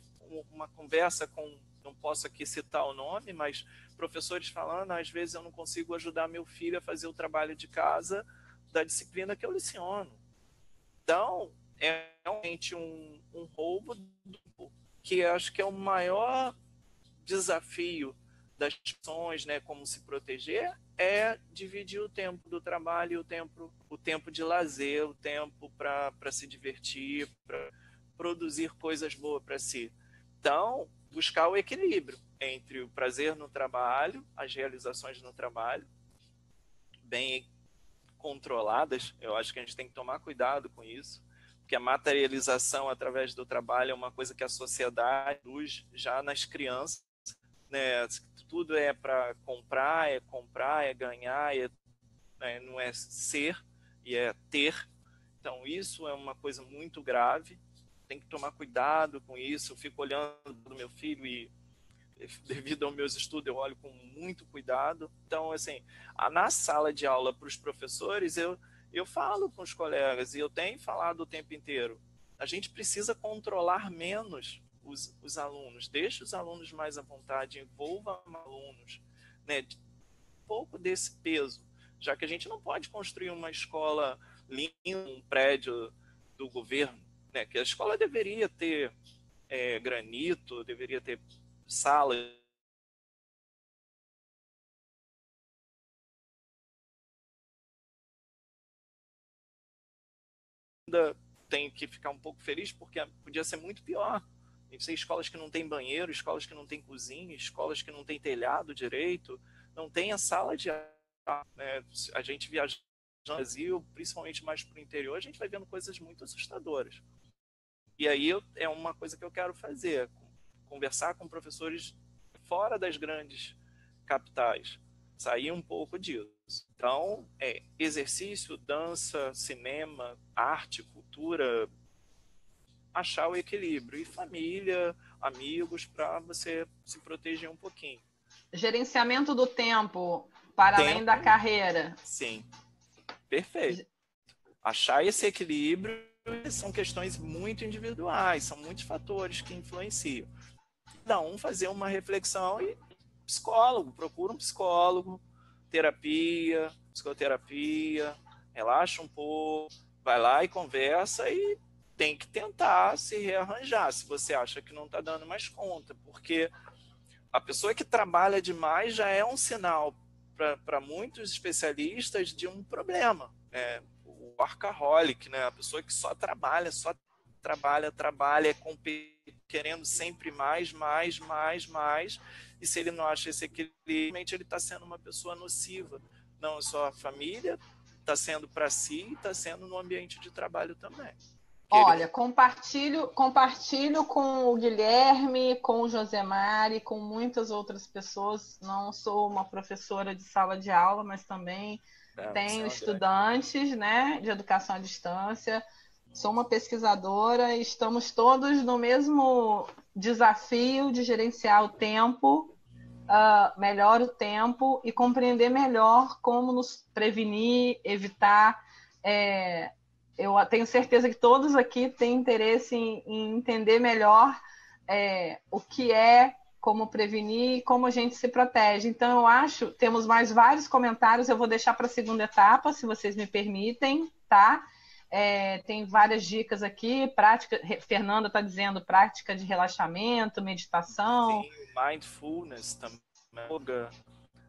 uma conversa com, não posso aqui citar o nome, mas professores falando, às vezes eu não consigo ajudar meu filho a fazer o trabalho de casa da disciplina que eu leciono. Então, é realmente um roubo que acho que é o maior desafio das pessoas, né, como se proteger, é dividir o tempo do trabalho e o tempo de lazer, o tempo para se divertir, para produzir coisas boas para si. Então, buscar o equilíbrio entre o prazer no trabalho, as realizações no trabalho, bem controladas. Eu acho que a gente tem que tomar cuidado com isso, porque a materialização através do trabalho é uma coisa que a sociedade produz já nas crianças, né? Tudo é para comprar, é ganhar, não é ser, e é ter. Então, isso é uma coisa muito grave. Tem que tomar cuidado com isso. Eu fico olhando do meu filho e, devido aos meus estudos, eu olho com muito cuidado. Então, assim, na sala de aula para os professores, eu falo com os colegas, e eu tenho falado o tempo inteiro, a gente precisa controlar menos os alunos, deixe os alunos mais à vontade, envolva alunos, né, um pouco desse peso, já que a gente não pode construir uma escola linda, um prédio do governo, né, que a escola deveria ter granito, deveria ter sala tenho que ficar um pouco feliz porque podia ser muito pior. Tem escolas que não tem banheiro, escolas que não tem cozinha, escolas que não tem telhado direito, não tem a sala de aula, né? A gente viaja no Brasil, principalmente mais para o interior, a gente vai vendo coisas muito assustadoras. E aí é uma coisa que eu quero fazer, conversar com professores fora das grandes capitais, sair um pouco disso. Então, exercício, dança, cinema, arte, cultura, achar o equilíbrio. E família, amigos, para você se proteger um pouquinho. Gerenciamento do tempo para além da carreira. Sim, perfeito. Achar esse equilíbrio são questões muito individuais, são muitos fatores que influenciam. Cada um fazer uma reflexão e psicólogo, procura um psicólogo, terapia, psicoterapia, relaxa um pouco, vai lá e conversa e tem que tentar se rearranjar se você acha que não está dando mais conta, porque a pessoa que trabalha demais já é um sinal para muitos especialistas de um problema, né? O workaholic, né? A pessoa que só trabalha, é querendo sempre mais, e se ele não acha esse equilíbrio, ele está sendo uma pessoa nociva, não só a família, está sendo para si, está sendo no ambiente de trabalho também. Olha, compartilho com o Guilherme, com o Josemar e com muitas outras pessoas. Não sou uma professora de sala de aula, mas também tenho estudantes, né, de educação à distância. Sou uma pesquisadora e estamos todos no mesmo desafio de gerenciar o tempo, melhor o tempo e compreender melhor como nos prevenir, evitar. Eu tenho certeza que todos aqui têm interesse em entender melhor o que é, como prevenir e como a gente se protege. Então, eu acho, temos mais vários comentários, eu vou deixar para a segunda etapa, se vocês me permitem, tá? Tem várias dicas aqui, prática, Fernanda está dizendo prática de relaxamento, meditação. Sim, mindfulness também, yoga.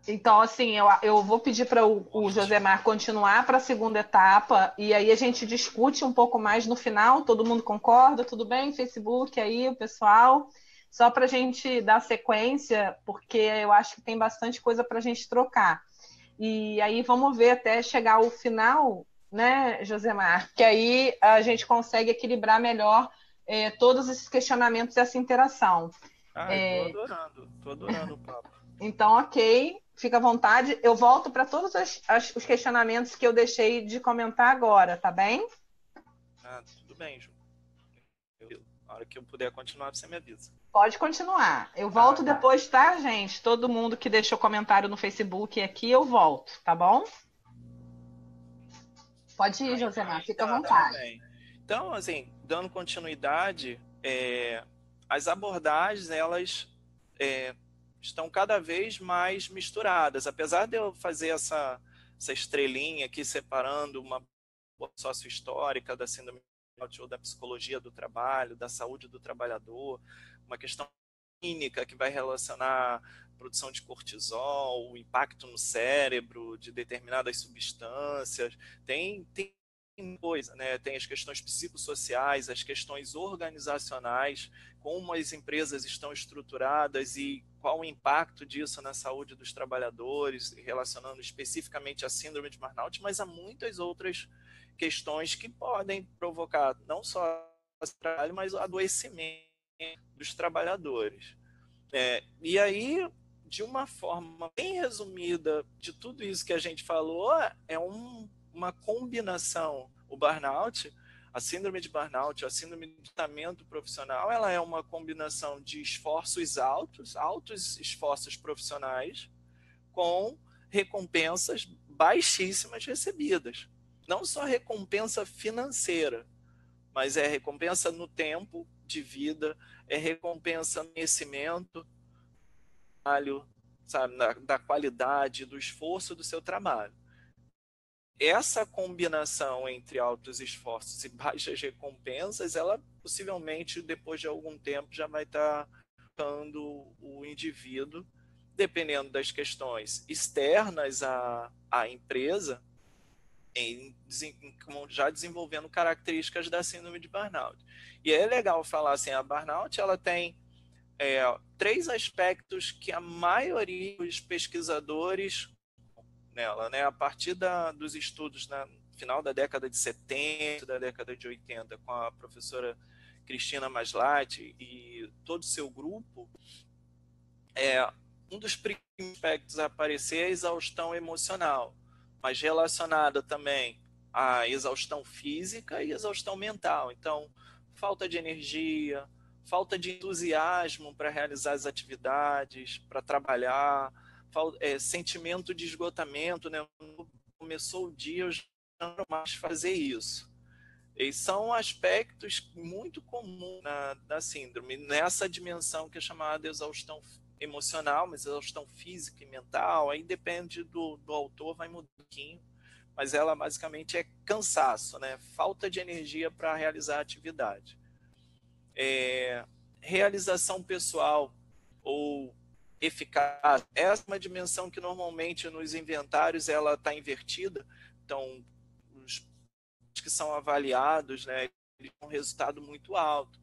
Então, assim, eu vou pedir para o Josemar continuar para a segunda etapa e aí a gente discute um pouco mais no final. Todo mundo concorda? Tudo bem? Facebook aí, o pessoal? Só para a gente dar sequência, porque eu acho que tem bastante coisa para a gente trocar. E aí vamos ver até chegar ao final, né, Josemar? Que aí a gente consegue equilibrar melhor todos esses questionamentos e essa interação. Tô adorando o papo. Então, ok, fica à vontade. Eu volto para todos os questionamentos que eu deixei de comentar agora, tá bem? Tudo bem, Ju. Na hora que eu puder continuar, você me avisa. Pode continuar. Eu volto depois, tá, gente? Todo mundo que deixou comentário no Facebook aqui, eu volto, tá bom? Pode ir, Josemar, fica à vontade. Então, assim, dando continuidade, as abordagens, elas estão cada vez mais misturadas. Apesar de eu fazer essa estrelinha aqui separando uma sócio-histórica da síndrome ou da psicologia do trabalho, da saúde do trabalhador, uma questão clínica que vai relacionar a produção de cortisol, o impacto no cérebro de determinadas substâncias, tem coisa, né? Tem as questões psicossociais, as questões organizacionais, como as empresas estão estruturadas e qual o impacto disso na saúde dos trabalhadores, relacionando especificamente a síndrome de burnout, mas há muitas outras questões que podem provocar não só o trabalho, mas o adoecimento dos trabalhadores. E aí, de uma forma bem resumida de tudo isso que a gente falou, é uma combinação. O burnout, a síndrome de burnout, a síndrome de esgotamento profissional, ela é uma combinação de esforços altos esforços profissionais, com recompensas baixíssimas recebidas. Não só recompensa financeira, mas é recompensa no tempo de vida, é recompensa no conhecimento, sabe, da qualidade, do esforço do seu trabalho. Essa combinação entre altos esforços e baixas recompensas, ela possivelmente, depois de algum tempo, já vai estar dando o indivíduo, dependendo das questões externas à empresa, já desenvolvendo características da síndrome de burnout. E é legal falar assim, a burnout ela tem 3 aspectos que a maioria dos pesquisadores nela, né, a partir dos estudos no final da década de 70, da década de 80, com a professora Cristina Maslany e todo o seu grupo, Um dos primeiros aspectos a aparecer é a exaustão emocional, mas relacionada também à exaustão física e exaustão mental. Então, falta de energia, falta de entusiasmo para realizar as atividades, para trabalhar, sentimento de esgotamento, né? Começou o dia, eu já não quero mais fazer isso. E são aspectos muito comuns na síndrome, nessa dimensão que é chamada exaustão emocional, mas exaustão física e mental, aí depende do autor, vai mudar um pouquinho, mas ela basicamente é cansaço, né? Falta de energia para realizar a atividade. Realização pessoal ou eficácia, essa é uma dimensão que normalmente nos inventários ela está invertida, então os que são avaliados, né, eles têm um resultado muito alto.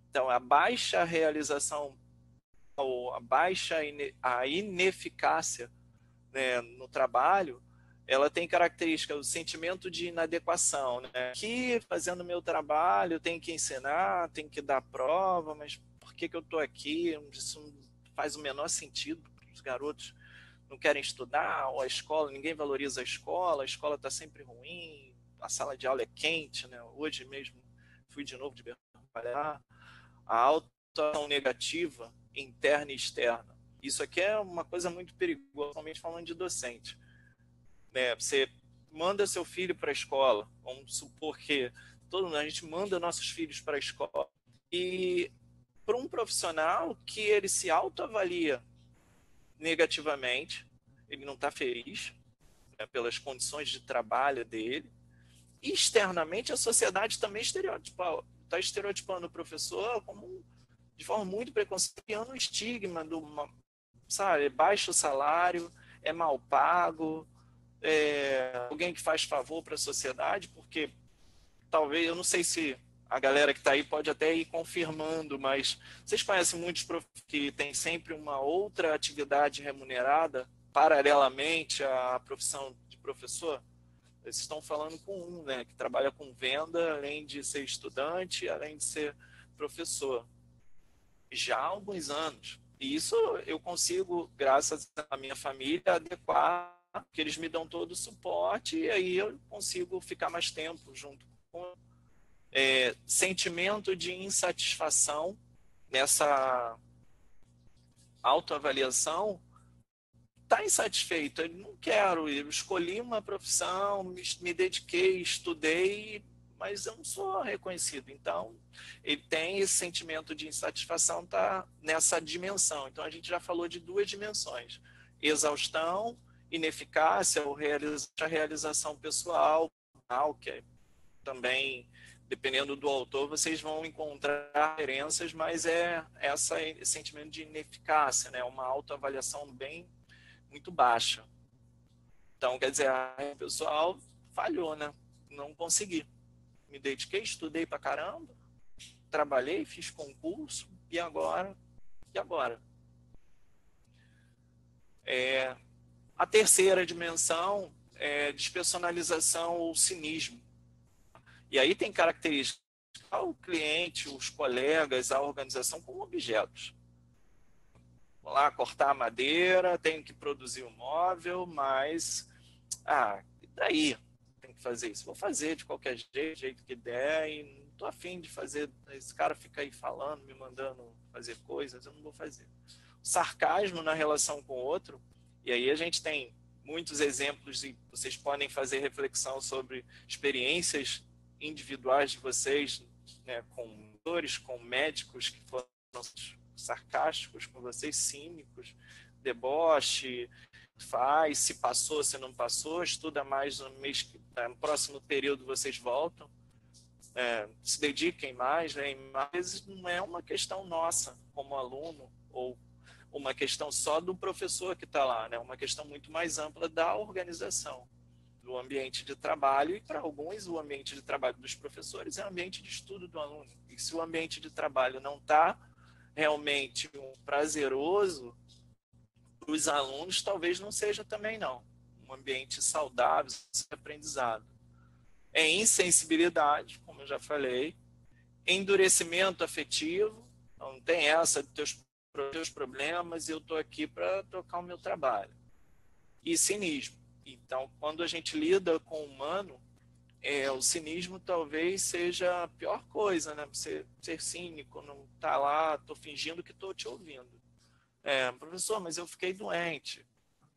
Então, a baixa realização ou a ineficácia, né, no trabalho, ela tem característica do sentimento de inadequação, né? Que fazendo meu trabalho, eu tenho que ensinar, tenho que dar prova, mas por que eu estou aqui? Isso não faz o menor sentido. Os garotos não querem estudar, ou a escola, ninguém valoriza a escola está sempre ruim, a sala de aula é quente, né? Hoje mesmo fui de novo de trabalhar. A autoação negativa, interna e externa. Isso aqui é uma coisa muito perigosa, principalmente falando de docente. Né? Você manda seu filho para a escola, vamos supor que a gente manda nossos filhos para a escola, e para um profissional que ele se autoavalia negativamente, ele não está feliz, né, pelas condições de trabalho dele, e externamente a sociedade também está estereotipando o professor como de forma muito preconceituosa, um estigma do, sabe, baixo salário, é mal pago, alguém que faz favor para a sociedade, porque talvez, eu não sei se a galera que está aí pode até ir confirmando, mas vocês conhecem muitos que têm sempre uma outra atividade remunerada paralelamente à profissão de professor? Vocês estão falando com um, né, que trabalha com venda, além de ser estudante, além de ser professor, já há alguns anos. E isso eu consigo, graças à minha família, adequar, que eles me dão todo o suporte, e aí eu consigo ficar mais tempo junto com sentimento de insatisfação nessa autoavaliação. Está insatisfeito, eu não quero, eu escolhi uma profissão, me dediquei, estudei, mas eu não sou reconhecido. Então, ele tem esse sentimento de insatisfação, tá nessa dimensão. Então, a gente já falou de duas dimensões: exaustão, ineficácia, ou a realização pessoal, que é também, dependendo do autor, vocês vão encontrar diferenças, mas esse sentimento de ineficácia, né? Uma autoavaliação bem muito baixa. Então, quer dizer, o pessoal falhou, né? Não consegui. Me dediquei, estudei pra caramba, trabalhei, fiz concurso, e agora? E agora? A terceira dimensão é despersonalização ou cinismo. E aí tem características o cliente, os colegas, a organização como objetos. Vou lá cortar a madeira, tenho que produzir um móvel, mas e daí? Tem que fazer isso. Vou fazer de qualquer jeito que der, e não estou afim de fazer. Esse cara fica aí falando, me mandando fazer coisas, eu não vou fazer. O sarcasmo na relação com o outro, e aí a gente tem muitos exemplos e vocês podem fazer reflexão sobre experiências individuais de vocês, né, com doutores, com médicos que foram sarcásticos com vocês, cínicos, deboche, se passou, se não passou, estuda mais no próximo período vocês voltam, se dediquem mais, né? Mas não é uma questão nossa como aluno ou uma questão só do professor que está lá, né? Uma questão muito mais ampla da organização, do ambiente de trabalho, e para alguns o ambiente de trabalho dos professores é o ambiente de estudo do aluno. E se o ambiente de trabalho não está realmente prazeroso, para os alunos talvez não seja também não. Um ambiente saudável de aprendizado. Insensibilidade, como eu já falei, endurecimento afetivo, não tem essa de teus os seus problemas e eu estou aqui para tocar o meu trabalho. E cinismo. Então, quando a gente lida com o humano, o cinismo talvez seja a pior coisa, né? Você ser cínico, não tá lá, tô fingindo que tô te ouvindo. Professor, mas eu fiquei doente.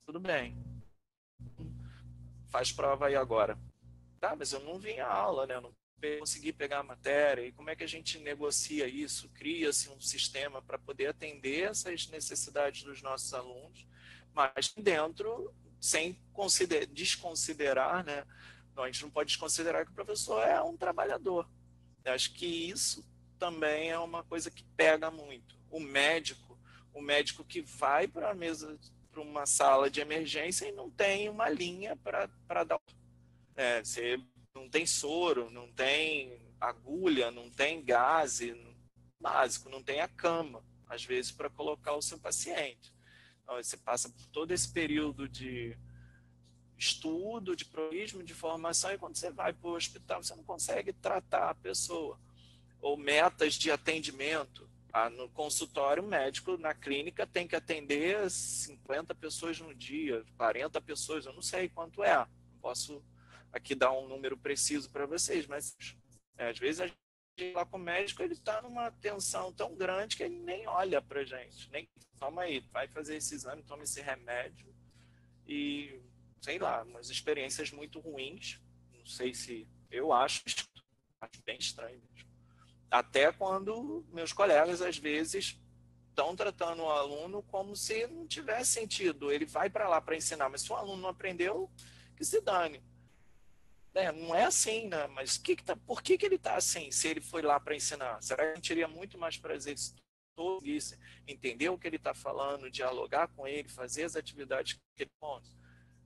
Tudo bem. Faz prova aí agora. Tá, mas eu não vim à aula, né? Eu não consegui pegar a matéria. E como é que a gente negocia isso? Cria-se um sistema para poder atender essas necessidades dos nossos alunos, mas dentro, sem desconsiderar, né? Não, a gente não pode desconsiderar que o professor é um trabalhador. Eu acho que isso também é uma coisa que pega muito. O médico que vai para a mesa, para uma sala de emergência e não tem uma linha para dar. Você não tem soro, não tem agulha, não tem gás, básico, não tem a cama, às vezes, para colocar o seu paciente. Então, você passa por todo esse período de estudo, de provismo, de formação, e quando você vai para o hospital, você não consegue tratar a pessoa. Ou metas de atendimento. No consultório médico, na clínica, tem que atender 50 pessoas no dia, 40 pessoas, eu não sei quanto é. Não posso aqui dar um número preciso para vocês, mas às vezes a gente lá com o médico, ele está numa tensão tão grande que ele nem olha para a gente. Nem toma aí, vai fazer esse exame, toma esse remédio. E sei lá, umas experiências muito ruins. Não sei se eu acho bem estranho mesmo. Até quando meus colegas, às vezes, estão tratando o aluno como se não tivesse sentido. Ele vai para lá para ensinar, mas se o aluno não aprendeu, que se dane. Não é assim, né? Mas por que ele está assim, se ele foi lá para ensinar? Será que a gente teria muito mais prazer se todos entender o que ele está falando, dialogar com ele, fazer as atividades que ele põe?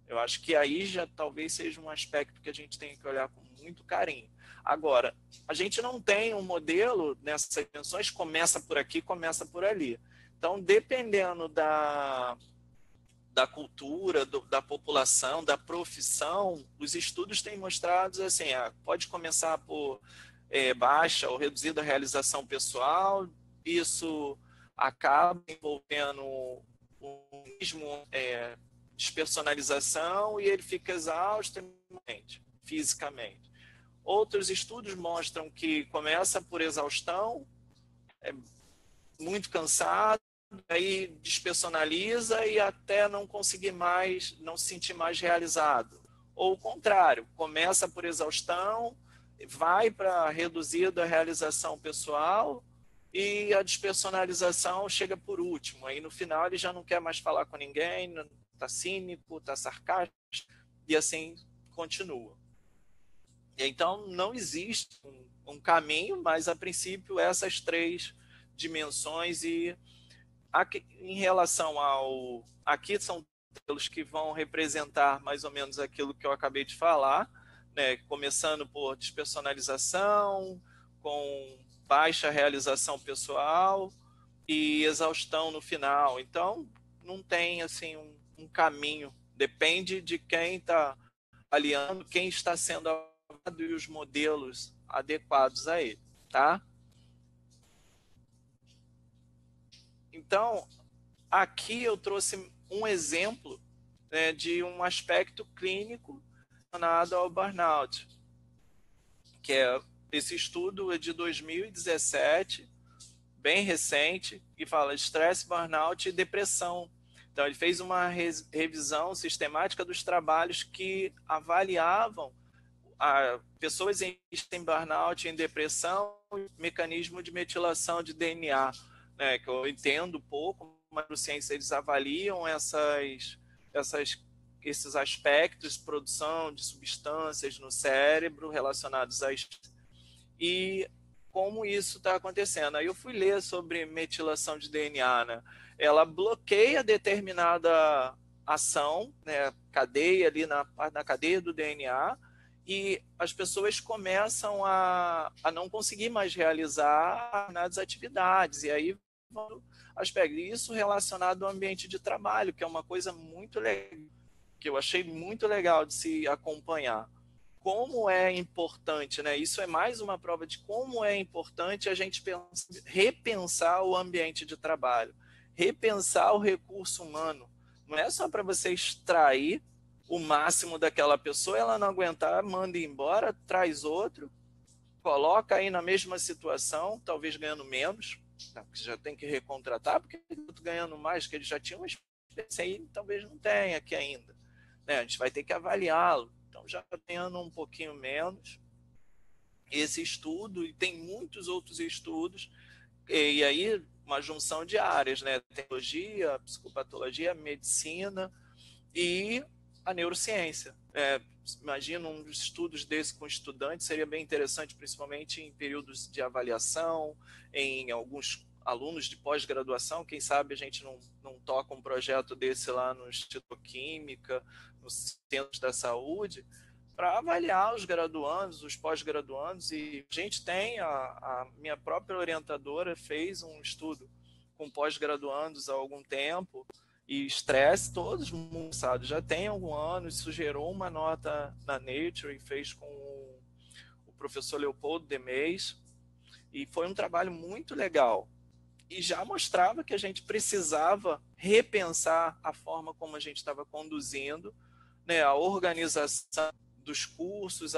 Eu acho que aí já talvez seja um aspecto que a gente tem que olhar com muito carinho. Agora, a gente não tem um modelo nessas dimensões, começa por aqui, começa por ali. Então, dependendo da cultura, da população, da profissão, os estudos têm mostrado assim, pode começar por baixa ou reduzida realização pessoal, isso acaba envolvendo um mesmo despersonalização e ele fica exausto fisicamente. Outros estudos mostram que começa por exaustão, muito cansado, aí despersonaliza e até não conseguir mais, não se sentir mais realizado. Ou o contrário, começa por exaustão, vai para reduzida realização pessoal e a despersonalização chega por último. Aí no final ele já não quer mais falar com ninguém, está cínico, está sarcástico e assim continua. Então não existe um caminho, mas a princípio essas três dimensões. E aqui, em relação ao... Aqui são modelos que vão representar mais ou menos aquilo que eu acabei de falar, né? Começando por despersonalização, com baixa realização pessoal e exaustão no final. Então, não tem assim um caminho. Depende de quem está avaliando, quem está sendo avaliado e os modelos adequados a ele, tá? Então, aqui eu trouxe um exemplo, né, de um aspecto clínico relacionado ao burnout, que esse estudo é de 2017, bem recente, e fala estresse, burnout e depressão. Então, ele fez uma revisão sistemática dos trabalhos que avaliavam pessoas em burnout, em depressão, mecanismo de metilação de DNA, né, que eu entendo pouco, mas a ciência eles avaliam esses aspectos, produção de substâncias no cérebro relacionados a isso, e como isso está acontecendo. Aí eu fui ler sobre metilação de DNA, né? Ela bloqueia determinada ação, né, cadeia ali na cadeia do DNA, e as pessoas começam a não conseguir mais realizar determinadas atividades, e aí aspectos. Isso relacionado ao ambiente de trabalho, que é uma coisa muito legal, que eu achei muito legal de se acompanhar. Como é importante, né? Isso é mais uma prova de como é importante a gente repensar o ambiente de trabalho. repensar o recurso humano. Não é só para você extrair o máximo daquela pessoa, ela não aguentar, manda embora, traz outro, coloca aí na mesma situação, talvez ganhando menos, porque já tem que recontratar, porque ele está ganhando mais, que ele já tinha uma experiência aí, talvez não tenha aqui ainda. Né? A gente vai ter que avaliá-lo. Então, já ganhando um pouquinho menos, esse estudo, e tem muitos outros estudos, e aí uma junção de áreas, né? Teologia, psicopatologia, medicina e a neurociência. Imagino um dos estudos desse com estudantes seria bem interessante, principalmente em períodos de avaliação, em alguns alunos de pós-graduação. Quem sabe a gente não toca um projeto desse lá no Instituto Química, nos centros da saúde, para avaliar os graduandos, os pós-graduandos. E a gente tem, a minha própria orientadora fez um estudo com pós-graduandos há algum tempo, e estresse, todos mundo sabe, já tem algum ano, isso gerou uma nota na Nature, e fez com o professor Leopoldo Demés, e foi um trabalho muito legal. E já mostrava que a gente precisava repensar a forma como a gente estava conduzindo, né, a organização dos cursos,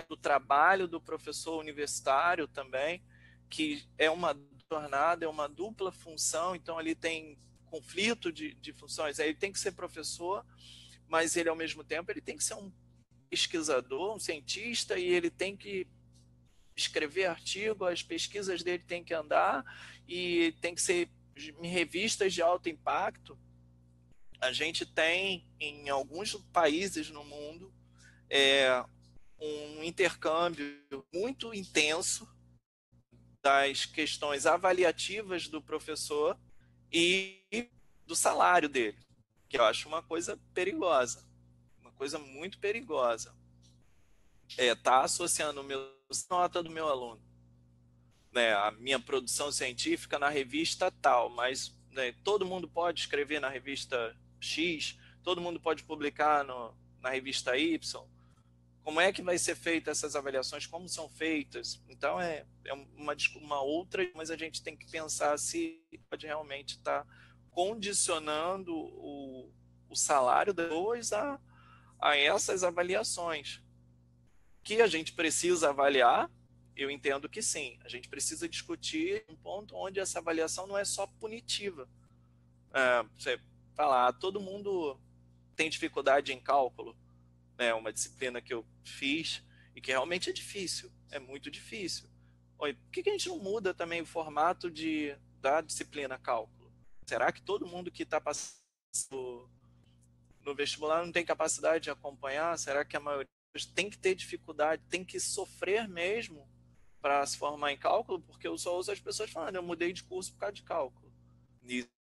do trabalho do professor universitário também, que é uma jornada, é uma dupla função, então ali tem conflito de funções. Aí ele tem que ser professor, mas ele, ao mesmo tempo, ele tem que ser um pesquisador, um cientista, e ele tem que escrever artigo, as pesquisas dele têm que andar, e tem que ser em revistas de alto impacto. A gente tem, em alguns países no mundo, um intercâmbio muito intenso das questões avaliativas do professor e do salário dele, que eu acho uma coisa perigosa, uma coisa muito perigosa. Tá associando a nota do meu aluno, né, a minha produção científica na revista tal, mas, né, todo mundo pode escrever na revista X, todo mundo pode publicar na revista Y. Como é que vai ser feita essas avaliações? Como são feitas? Então, é uma outra, mas a gente tem que pensar se pode realmente estar condicionando o salário depois a essas avaliações. Que a gente precisa avaliar, eu entendo que sim. A gente precisa discutir um ponto onde essa avaliação não é só punitiva. Você falar, todo mundo tem dificuldade em cálculo, né, uma disciplina que eu fiz e que realmente é difícil, é muito difícil. Por que a gente não muda também o formato da disciplina cálculo? Será que todo mundo que está passando no vestibular não tem capacidade de acompanhar? Será que a maioria tem que ter dificuldade, tem que sofrer mesmo para se formar em cálculo? Porque eu só ouço as pessoas falando, eu mudei de curso por causa de cálculo.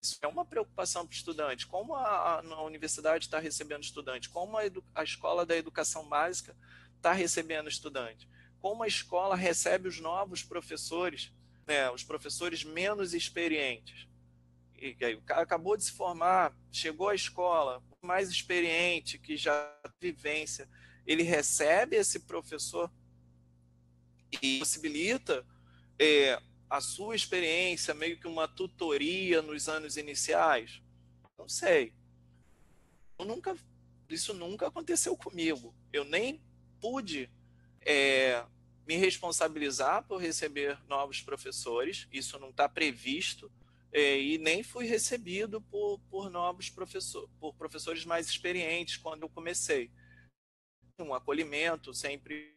Isso é uma preocupação para o estudante. Como a universidade está recebendo estudante? Como a escola da educação básica está recebendo estudante? Como a escola recebe os novos professores, né, os professores menos experientes? E aí, o cara acabou de se formar, chegou à escola, mais experiente, que já tem vivência, ele recebe esse professor e possibilita a sua experiência, meio que uma tutoria nos anos iniciais? Não sei. Isso nunca aconteceu comigo. Eu nem pude me responsabilizar por receber novos professores, isso não está previsto, e nem fui recebido por novos professores, por professores mais experientes quando eu comecei. Um acolhimento sempre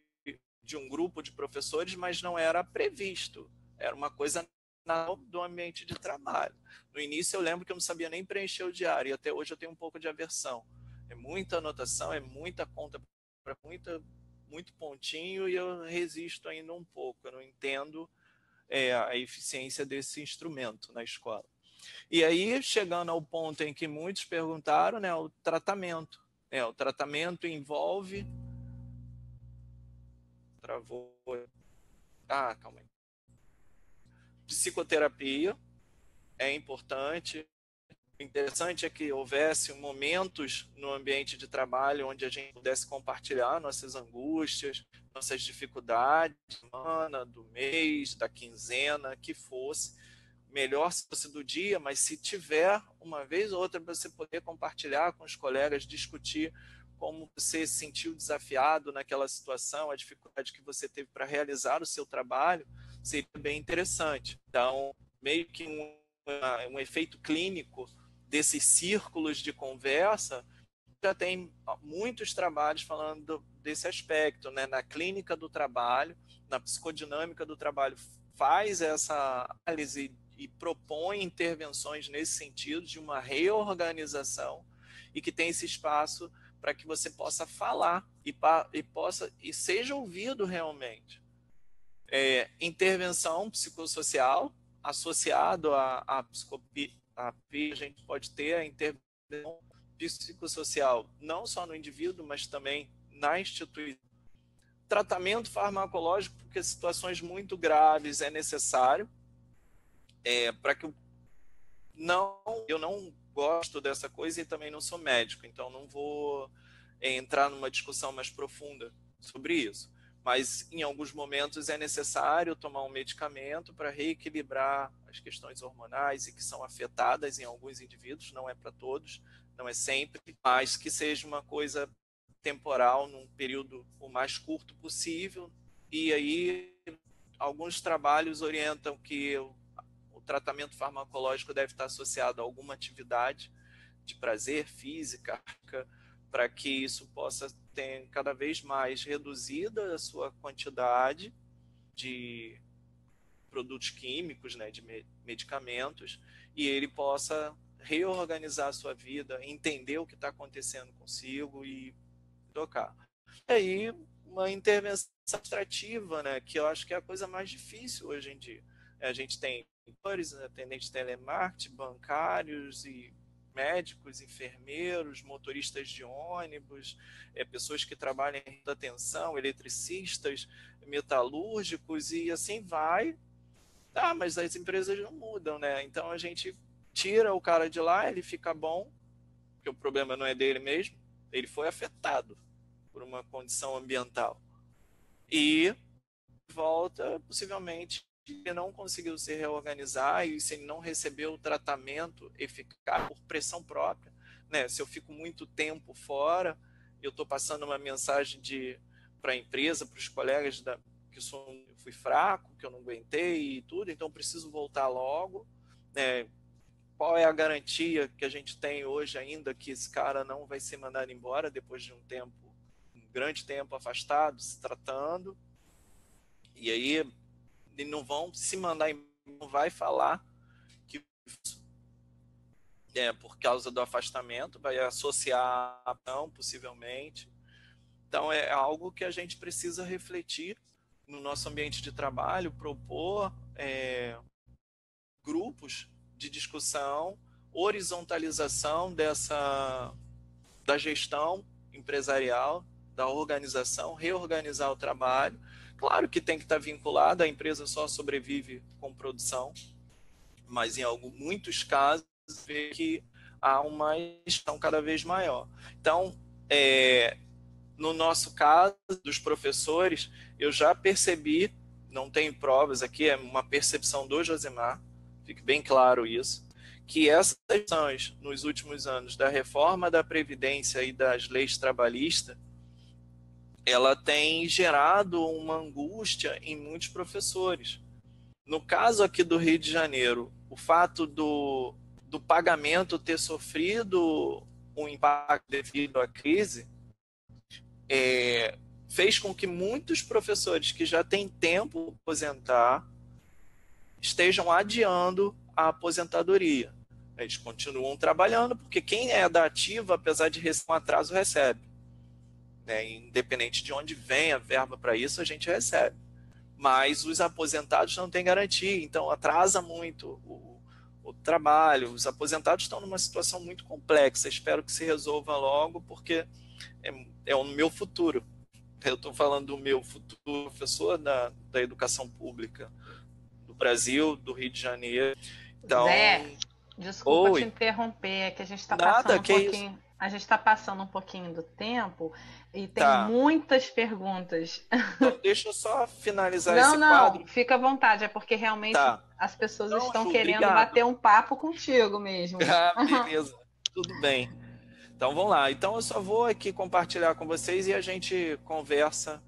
de um grupo de professores, mas não era previsto. Era uma coisa do ambiente de trabalho. No início eu lembro que eu não sabia nem preencher o diário, e até hoje eu tenho um pouco de aversão. É muita anotação, é muita conta, muito pontinho, e eu resisto ainda um pouco. Eu não entendo a eficiência desse instrumento na escola. E aí, chegando ao ponto em que muitos perguntaram, né, o tratamento. O tratamento envolve... Travou. Calma aí. Psicoterapia é importante. O interessante é que houvesse momentos no ambiente de trabalho onde a gente pudesse compartilhar nossas angústias, nossas dificuldades, da semana, do mês, da quinzena, que fosse. melhor se fosse do dia, mas se tiver uma vez ou outra para você poder compartilhar com os colegas, discutir como você se sentiu desafiado naquela situação, a dificuldade que você teve para realizar o seu trabalho, seria bem interessante. Então, meio que um efeito clínico desses círculos de conversa, já tem muitos trabalhos falando desse aspecto, né? Na clínica do trabalho, na psicodinâmica do trabalho, faz essa análise e propõe intervenções nesse sentido de uma reorganização e que tem esse espaço para que você possa falar e seja ouvido realmente. Intervenção psicossocial associado à psicopia, a gente pode ter a intervenção psicossocial não só no indivíduo, mas também na instituição. Tratamento farmacológico, porque situações muito graves é necessário, para que eu não gosto dessa coisa e também não sou médico, então não vou entrar numa discussão mais profunda sobre isso. Mas em alguns momentos é necessário tomar um medicamento para reequilibrar as questões hormonais e que são afetadas em alguns indivíduos, não é para todos, não é sempre, mas que seja uma coisa temporal, num período o mais curto possível. E aí alguns trabalhos orientam que o tratamento farmacológico deve estar associado a alguma atividade de prazer física, para que isso possa ter cada vez mais reduzida a sua quantidade de produtos químicos, né, de medicamentos, e ele possa reorganizar a sua vida, entender o que está acontecendo consigo e tocar. E aí, uma intervenção administrativa, né, que eu acho que é a coisa mais difícil hoje em dia. A gente tem atendentes de telemarketing, bancários e médicos, enfermeiros, motoristas de ônibus, pessoas que trabalham em atenção, eletricistas, metalúrgicos e assim vai. Mas as empresas não mudam, né? Então a gente tira o cara de lá, ele fica bom, porque o problema não é dele mesmo, ele foi afetado por uma condição ambiental. E volta, possivelmente, ele não conseguiu se reorganizar e se ele não recebeu o tratamento eficaz por pressão própria, né? Se eu fico muito tempo fora, eu estou passando uma mensagem para a empresa, para os colegas que eu fui fraco, que eu não aguentei e tudo, então preciso voltar logo, né? Qual é a garantia que a gente tem hoje ainda que esse cara não vai ser mandado embora depois de um grande tempo afastado, se tratando? E aí não vão se mandar embora, não vai falar que por causa do afastamento, vai associar a não, possivelmente. Então é algo que a gente precisa refletir no nosso ambiente de trabalho, propor grupos de discussão, horizontalização da gestão empresarial, da organização, reorganizar o trabalho. Claro que tem que estar vinculado, a empresa só sobrevive com produção, mas em muitos casos vê que há uma gestão cada vez maior. Então, no nosso caso, dos professores, eu já percebi, não tenho provas aqui, é uma percepção do Josemar, fique bem claro isso, que essas ações nos últimos anos da reforma da Previdência e das leis trabalhistas, ela tem gerado uma angústia em muitos professores. No caso aqui do Rio de Janeiro, o fato do pagamento ter sofrido um impacto devido à crise fez com que muitos professores que já têm tempo para aposentar estejam adiando a aposentadoria. Eles continuam trabalhando, porque quem é da ativa, apesar de receber um atraso, recebe. Independente de onde vem a verba para isso, a gente recebe. Mas os aposentados não têm garantia, então atrasa muito o trabalho. Os aposentados estão numa situação muito complexa. Espero que se resolva logo, porque é o meu futuro. Eu estou falando do meu futuro professor da educação pública do Brasil, do Rio de Janeiro. Então, Zé, desculpa te interromper, é que a gente está passando um pouquinho. A gente está passando um pouquinho do tempo e tem Tá. muitas perguntas. Então, deixa eu só finalizar Não, esse quadro. não, fica à vontade, é porque realmente Tá. as pessoas Não, estão Ju, querendo obrigado. bater um papo contigo mesmo. Ah, beleza. Tudo bem. Então vamos lá. Então eu só vou aqui compartilhar com vocês e a gente conversa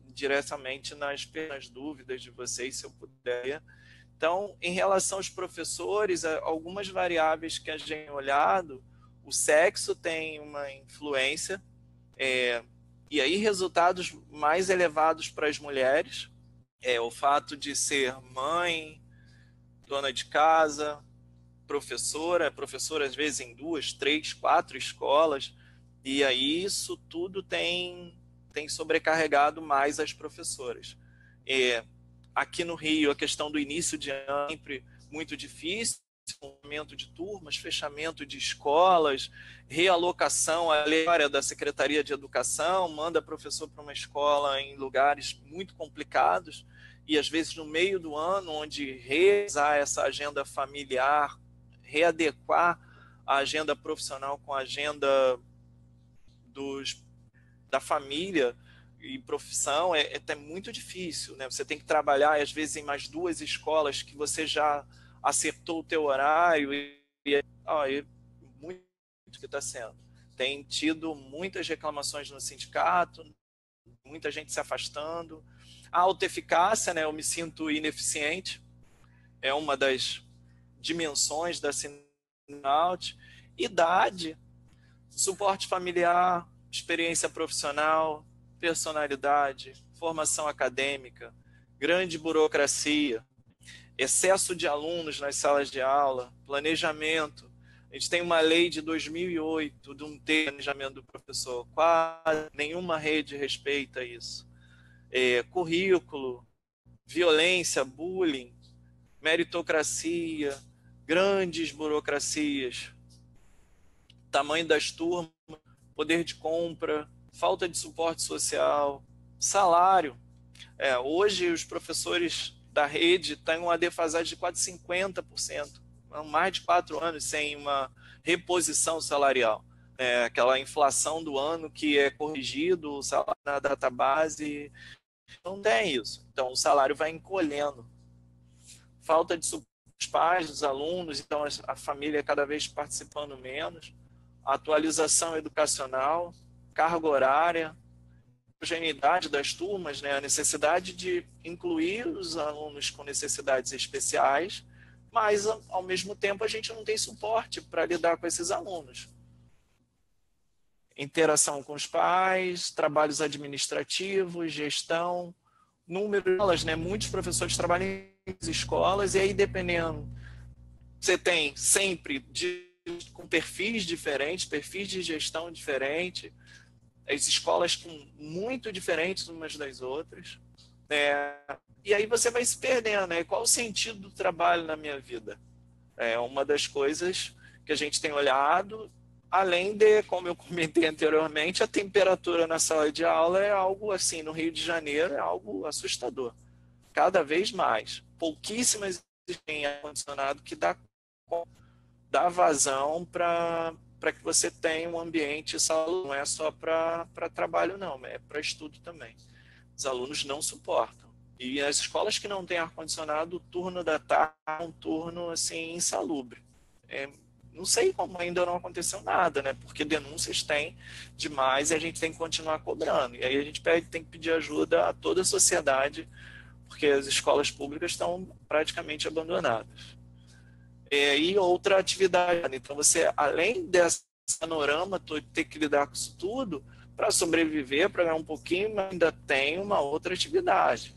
diretamente nas dúvidas de vocês, se eu puder. Então, em relação aos professores, algumas variáveis que a gente tem olhado, o sexo tem uma influência, e aí resultados mais elevados para as mulheres, o fato de ser mãe, dona de casa, professora às vezes em 2, 3, 4 escolas, e aí isso tudo tem sobrecarregado mais as professoras. Aqui no Rio, a questão do início de ano é sempre muito difícil, fechamento de turmas, fechamento de escolas, realocação aleatória da Secretaria de Educação, manda professor para uma escola em lugares muito complicados, e às vezes no meio do ano, onde realizar essa agenda familiar, readequar a agenda profissional com a agenda da família e profissão é muito difícil, né? Você tem que trabalhar, às vezes, em mais 2 escolas que você já acertou o teu horário e muito que está sendo. Tem tido muitas reclamações no sindicato, muita gente se afastando. A autoeficácia, né? Eu me sinto ineficiente, é uma das dimensões da burnout. Idade, suporte familiar, experiência profissional, personalidade, formação acadêmica, grande burocracia, excesso de alunos nas salas de aula, planejamento. A gente tem uma lei de 2008 de um planejamento do professor, quase nenhuma rede respeita isso. Currículo, violência, bullying, meritocracia, grandes burocracias, tamanho das turmas, poder de compra, falta de suporte social, salário. Hoje os professores da rede têm uma defasagem de quase 50%, mais de 4 anos sem uma reposição salarial. Aquela inflação do ano que é corrigido, o salário na database, não tem isso. Então o salário vai encolhendo. Falta de suporte dos pais, dos alunos, então a família cada vez participando menos. Atualização educacional, carga horária, homogeneidade das turmas, né? A necessidade de incluir os alunos com necessidades especiais, mas, ao mesmo tempo, a gente não tem suporte para lidar com esses alunos. Interação com os pais, trabalhos administrativos, gestão, número de aulas, né? Muitos professores trabalham em escolas e aí, dependendo, você tem sempre com perfis diferentes, perfis de gestão diferentes, as escolas muito diferentes umas das outras, e aí você vai se perdendo, né? Qual o sentido do trabalho na minha vida? É uma das coisas que a gente tem olhado, além de, como eu comentei anteriormente, a temperatura na sala de aula é algo assim, no Rio de Janeiro, é algo assustador. Cada vez mais. Pouquíssimas têm ar-condicionado que dá vazão para que você tenha um ambiente saudável. Não é só para trabalho, não, é para estudo também. Os alunos não suportam. E as escolas que não têm ar-condicionado, o turno da tarde é um turno assim, insalubre. Não sei como ainda não aconteceu nada, né? Porque denúncias tem demais e a gente tem que continuar cobrando. E aí a gente tem que pedir ajuda a toda a sociedade, porque as escolas públicas estão praticamente abandonadas. E outra atividade. Então, você, além desse panorama, ter que lidar com isso tudo, para sobreviver, para ganhar um pouquinho, mas ainda tem uma outra atividade.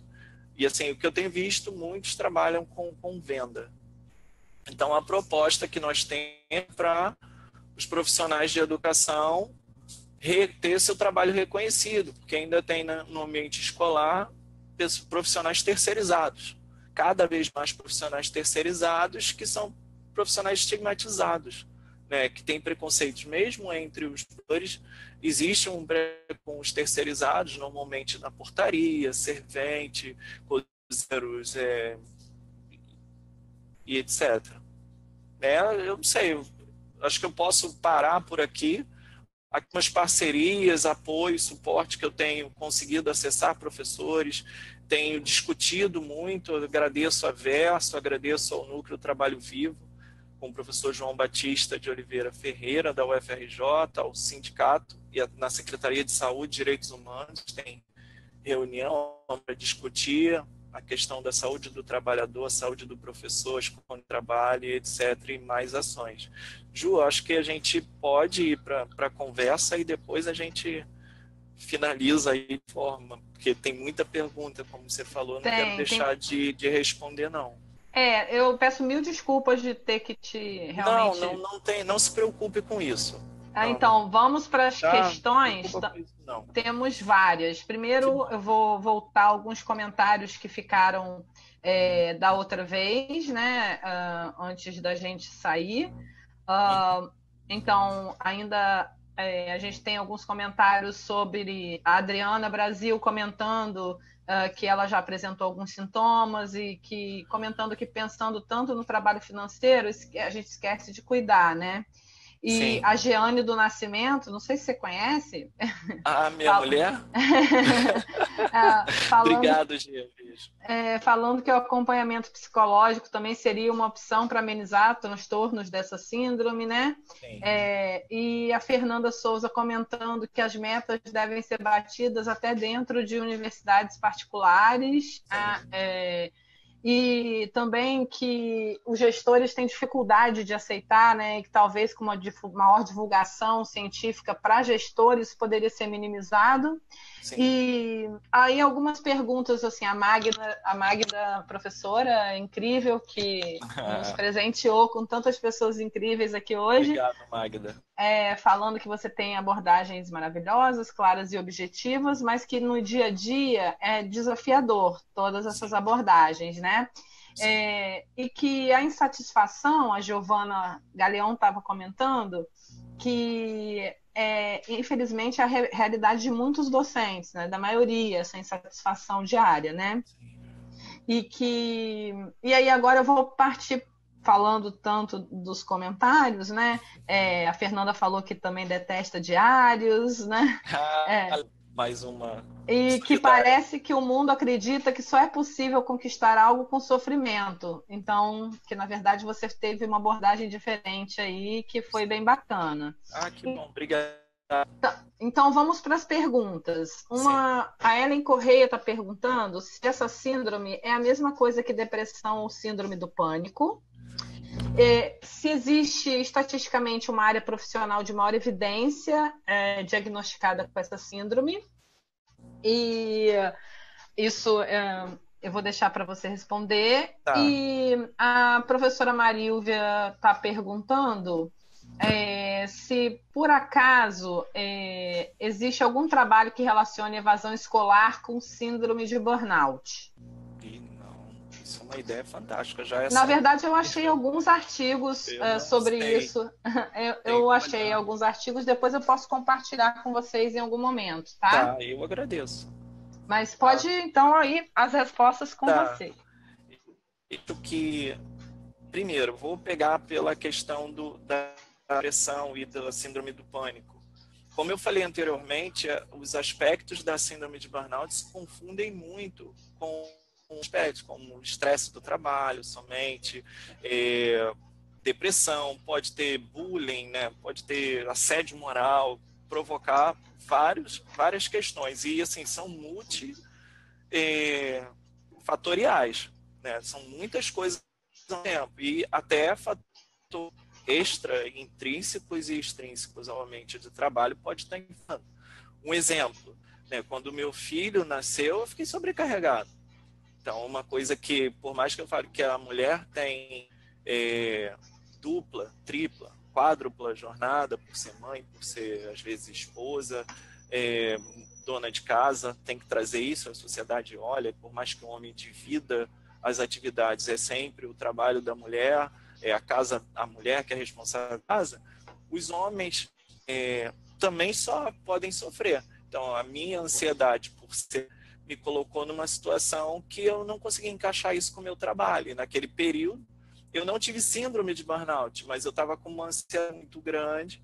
E assim, o que eu tenho visto, muitos trabalham com venda. Então, a proposta que nós temos para os profissionais de educação ter seu trabalho reconhecido, porque ainda tem no ambiente escolar profissionais terceirizados. Cada vez mais profissionais terceirizados que são profissionais estigmatizados, né, que tem preconceitos mesmo entre os professores. Existe um preconceito com os terceirizados, normalmente na portaria, servente, cozeiros, e etc. Eu não sei, acho que eu posso parar por aqui, algumas parcerias, apoio, suporte que eu tenho conseguido acessar professores, tenho discutido muito, agradeço a Verso, agradeço ao Núcleo Trabalho Vivo, com o professor João Batista de Oliveira Ferreira, da UFRJ, ao sindicato e na Secretaria de Saúde e Direitos Humanos, tem reunião para discutir a questão da saúde do trabalhador, a saúde do professor, escola de trabalho, etc., e mais ações. Ju, acho que a gente pode ir para a conversa e depois a gente finaliza aí de forma, porque tem muita pergunta, como você falou, não quero deixar de responder, não. Eu peço mil desculpas de ter que te realmente... Não se preocupe com isso. Então, vamos para as questões. Não. Temos várias. Primeiro, eu vou voltar alguns comentários que ficaram da outra vez, né? Antes da gente sair. Então, ainda a gente tem alguns comentários sobre a Adriana Brasil comentando que ela já apresentou alguns sintomas e comentando que pensando tanto no trabalho financeiro, a gente esquece de cuidar, né? E Sim. A Jeane do Nascimento, não sei se você conhece. Minha mulher? Obrigado, Jeane. Falando que o acompanhamento psicológico também seria uma opção para amenizar transtornos dessa síndrome, né? Sim. E a Fernanda Souza comentando que as metas devem ser batidas até dentro de universidades particulares. E também que os gestores têm dificuldade de aceitar, né, e que talvez com uma maior divulgação científica para gestores poderia ser minimizado. Sim. E aí algumas perguntas, assim, a Magda, professora incrível, que nos presenteou com tantas pessoas incríveis aqui hoje. Obrigado, Magda. Falando que você tem abordagens maravilhosas, claras e objetivas, mas que no dia a dia é desafiador todas essas abordagens, né? E que a insatisfação, a Giovana Galeão estava comentando, que infelizmente, a realidade de muitos docentes, né? Da maioria, essa insatisfação diária, né? E aí agora eu vou partir falando tanto dos comentários, né? A Fernanda falou que também detesta diários, né? Mais uma. E que parece que o mundo acredita que só é possível conquistar algo com sofrimento. Então, que na verdade você teve uma abordagem diferente aí, que foi bem bacana. Que bom, obrigado. Então vamos para as perguntas. A Ellen Correia está perguntando se essa síndrome é a mesma coisa que depressão ou síndrome do pânico. Se existe estatisticamente uma área profissional de maior evidência diagnosticada com essa síndrome. E isso eu vou deixar para você responder. Tá. E a professora Marílvia está perguntando se, por acaso, existe algum trabalho que relacione evasão escolar com síndrome de burnout. Isso é uma ideia fantástica. Na verdade, eu achei alguns artigos sobre isso. Eu achei alguns artigos, depois eu posso compartilhar com vocês em algum momento, tá? Tá, eu agradeço. Mas pode, então, aí as respostas com você. Primeiro, vou pegar pela questão da depressão e da síndrome do pânico. Como eu falei anteriormente, os aspectos da síndrome de burnout se confundem muito com aspectos como o estresse do trabalho, somente depressão, pode ter bullying, né? Pode ter assédio moral, provocar várias questões. E, assim, são multifatoriais, né? São muitas coisas ao tempo. E até fator extra, intrínsecos e extrínsecos ao ambiente de trabalho pode estar influenciando. Um exemplo, né? Quando meu filho nasceu, eu fiquei sobrecarregado. Então, uma coisa que, por mais que eu fale que a mulher tem dupla, tripla, quádrupla jornada por ser mãe, por ser, às vezes, esposa, dona de casa, tem que trazer isso, a sociedade olha, por mais que o homem divida as atividades, é sempre o trabalho da mulher, a mulher que é responsável da casa, os homens também só podem sofrer. Então, a minha ansiedade por ser me colocou numa situação que eu não conseguia encaixar isso com o meu trabalho. E naquele período, eu não tive síndrome de burnout, mas eu estava com uma ansiedade muito grande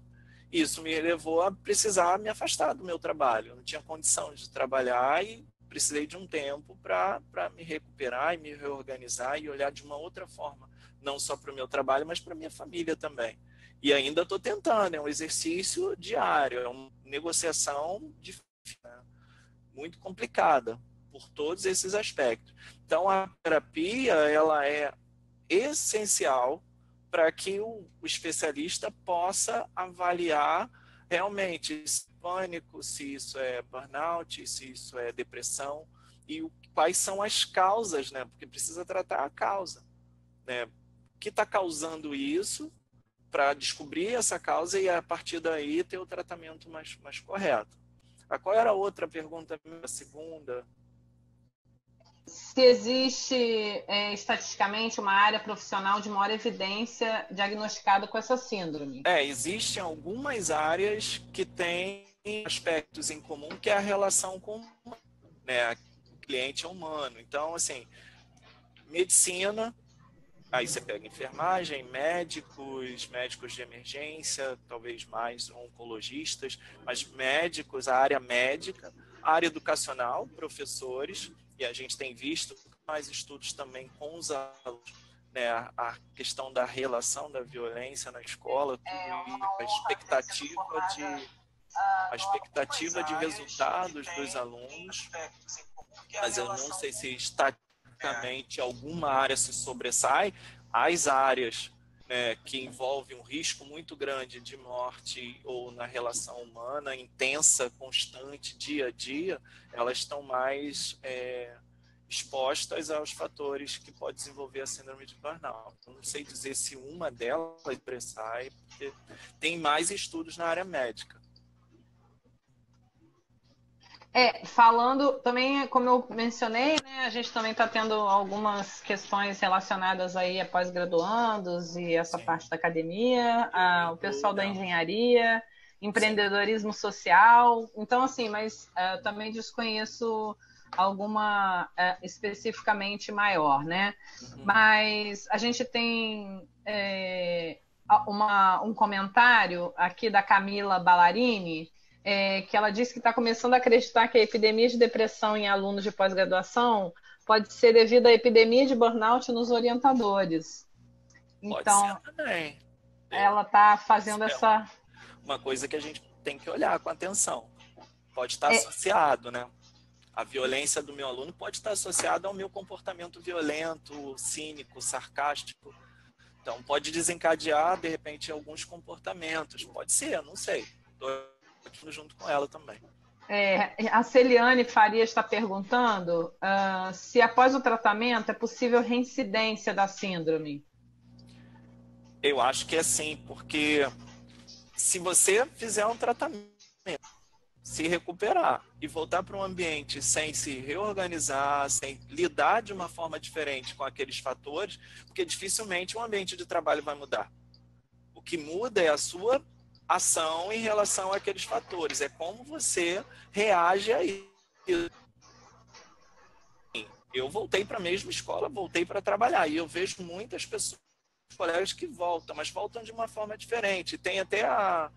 isso me levou a precisar me afastar do meu trabalho. Eu não tinha condição de trabalhar e precisei de um tempo para me recuperar e me reorganizar e olhar de uma outra forma, não só para o meu trabalho, mas para a minha família também. E ainda estou tentando, é um exercício diário, é uma negociação difícil, né? Muito complicada por todos esses aspectos. Então, a terapia ela é essencial para que o especialista possa avaliar realmente se é pânico, se isso é burnout, se isso é depressão e quais são as causas, né? Porque precisa tratar a causa, né? O que está causando isso para descobrir essa causa e a partir daí ter o tratamento mais correto. Qual era a outra pergunta? A segunda? Se existe estatisticamente uma área profissional de maior evidência diagnosticada com essa síndrome? Existem algumas áreas que têm aspectos em comum, que é a relação com, né, o cliente é humano. Então, assim, medicina, aí você pega enfermagem, médicos de emergência, talvez mais oncologistas, mas médicos, a área médica, a área educacional, professores, e a gente tem visto mais estudos também com os alunos, né, a questão da relação da violência na escola, a expectativa de resultados dos alunos, mas eu não sei se estatisticamente alguma área se sobressai. As áreas, né, que envolvem um risco muito grande de morte ou na relação humana, intensa, constante, dia a dia, elas estão mais expostas aos fatores que pode desenvolver a síndrome de burnout. Eu não sei dizer se uma delas sobressai, porque tem mais estudos na área médica. Falando também, como eu mencionei, né, a gente também está tendo algumas questões relacionadas aí a pós-graduandos e essa Sim. parte da academia, o pessoal da engenharia, empreendedorismo social. Então, assim, mas também desconheço alguma especificamente maior, né? Uhum. Mas a gente tem um comentário aqui da Camila Ballarini, que ela disse que está começando a acreditar que a epidemia de depressão em alunos de pós-graduação pode ser devido à epidemia de burnout nos orientadores. Então, pode ser também. Ela está fazendo essa... Uma coisa que a gente tem que olhar com atenção. Pode estar associado, né? A violência do meu aluno pode estar associada ao meu comportamento violento, cínico, sarcástico. Então, pode desencadear, de repente, alguns comportamentos. Pode ser, não sei. Estou aqui junto com ela também. A Celiane Faria está perguntando se após o tratamento é possível reincidência da síndrome. Eu acho que é sim, porque se você fizer um tratamento, se recuperar e voltar para um ambiente sem se reorganizar, sem lidar de uma forma diferente com aqueles fatores, porque dificilmente um ambiente de trabalho vai mudar. O que muda é a sua ação em relação àqueles fatores, é como você reage a isso. Eu voltei para a mesma escola, voltei para trabalhar, e eu vejo muitas pessoas, colegas que voltam, mas voltam de uma forma diferente. Tem até a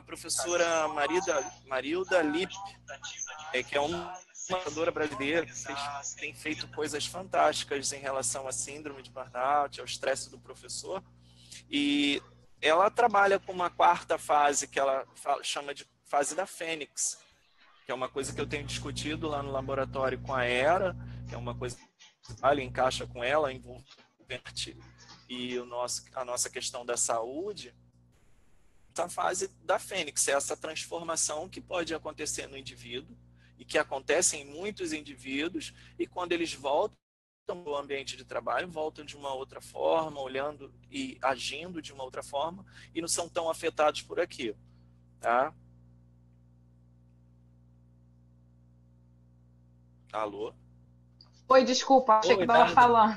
professora Marilda Lipp, que é uma educadora brasileira que tem feito coisas fantásticas em relação à síndrome de burnout, ao estresse do professor. E ela trabalha com uma quarta fase que ela chama de fase da Fênix, que é uma coisa que eu tenho discutido lá no laboratório com a Era, que é uma coisa que encaixa com ela, envolvente e a nossa questão da saúde. Essa fase da Fênix, é essa transformação que pode acontecer no indivíduo e que acontece em muitos indivíduos, e quando eles voltam ao ambiente de trabalho, voltam de uma outra forma, olhando e agindo de uma outra forma, e não são tão afetados por aquilo, tá? Alô? Oi, desculpa, achei que estava falando.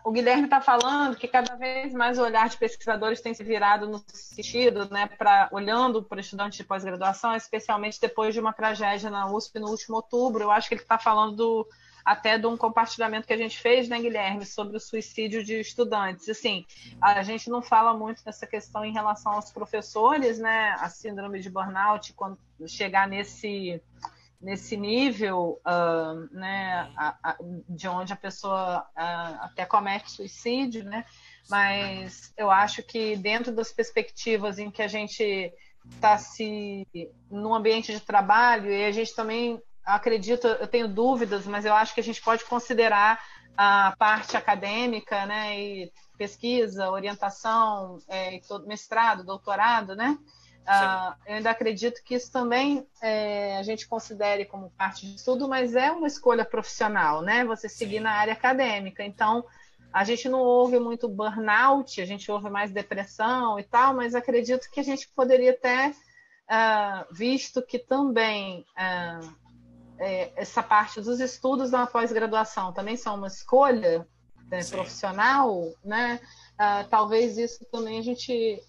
O Guilherme está falando que cada vez mais o olhar de pesquisadores tem se virado no sentido, né, olhando para estudantes de pós-graduação, especialmente depois de uma tragédia na USP no último outubro. Eu acho que ele está falando até de um compartilhamento que a gente fez, né, Guilherme, sobre o suicídio de estudantes. Assim, a gente não fala muito dessa questão em relação aos professores, né, a síndrome de burnout, quando chegar nesse nível, né, de onde a pessoa até comete suicídio, né? Mas eu acho que dentro das perspectivas em que a gente está num ambiente de trabalho, e a gente também acredita, eu tenho dúvidas, mas eu acho que a gente pode considerar a parte acadêmica, né, e pesquisa, orientação, mestrado, doutorado, né? Eu ainda acredito que isso também a gente considere como parte de estudo, mas é uma escolha profissional, né? Você seguir na área acadêmica. Então, a gente não ouve muito burnout, a gente ouve mais depressão e tal, mas acredito que a gente poderia até, visto que também essa parte dos estudos na pós-graduação também são uma escolha profissional, né? Talvez isso também a gente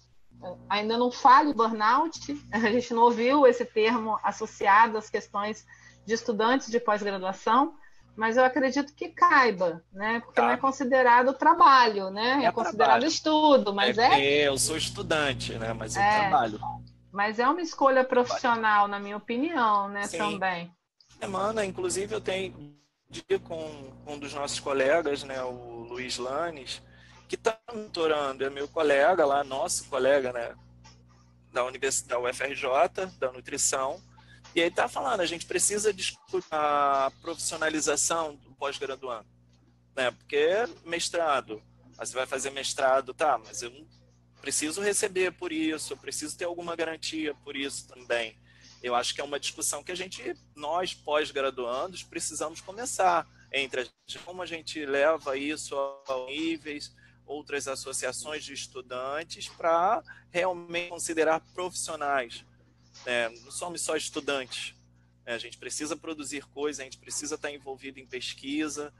ainda não fale burnout, a gente não ouviu esse termo associado às questões de estudantes de pós-graduação, mas eu acredito que caiba, né? Porque não é considerado trabalho, né? É considerado trabalho. Estudo, mas eu sou estudante, né? Mas eu trabalho. Mas é uma escolha profissional, na minha opinião, né? Sim. Também. Semana, inclusive, eu tenho dia com um dos nossos colegas, né? O Luiz Lanes, que está mentorando, é meu colega lá, nosso colega, né, da Universidade da UFRJ, da nutrição, e aí está falando, a gente precisa discutir a profissionalização do pós-graduando, né, porque mestrado, aí você vai fazer mestrado, tá, mas eu não preciso receber por isso, eu preciso ter alguma garantia por isso também. Eu acho que é uma discussão que nós pós-graduandos, precisamos começar entre a gente, como a gente leva isso a níveis, outras associações de estudantes para realmente considerar profissionais. Não somos só estudantes. A gente precisa produzir coisas, a gente precisa estar envolvido em pesquisa.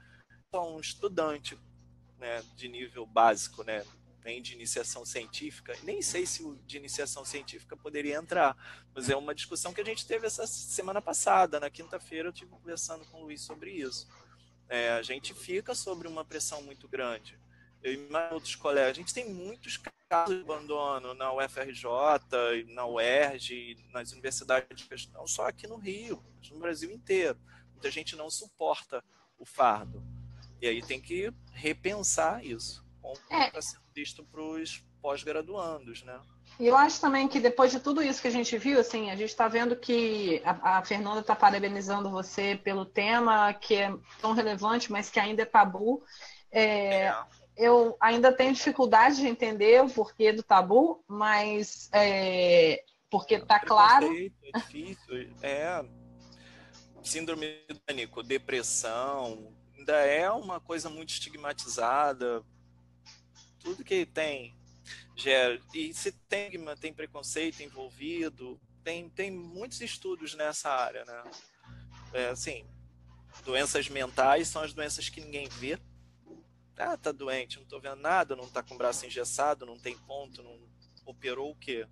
Então, um estudante, né, de nível básico, né, nem de iniciação científica, nem sei se o de iniciação científica poderia entrar, mas é uma discussão que a gente teve essa semana passada. Na quinta-feira eu estive conversando com o Luiz sobre isso. A gente fica sobre uma pressão muito grande. Eu e meus outros colegas, a gente tem muitos casos de abandono na UFRJ, na UERJ, nas universidades, não só aqui no Rio, mas no Brasil inteiro. Muita gente não suporta o fardo. E aí tem que repensar isso, como está sendo visto para os pós-graduandos, né? E eu acho também que depois de tudo isso que a gente viu, assim, a gente está vendo que a Fernanda está parabenizando você pelo tema que é tão relevante, mas que ainda é tabu. Eu ainda tenho dificuldade de entender o porquê do tabu, mas porque está claro. É difícil, síndrome do pânico, depressão, ainda é uma coisa muito estigmatizada. Tudo que tem gera. E se tem preconceito envolvido, tem muitos estudos nessa área, né? Assim, doenças mentais são as doenças que ninguém vê. Tá doente, não tô vendo nada, não tá com o braço engessado, não tem ponto, não operou o quê?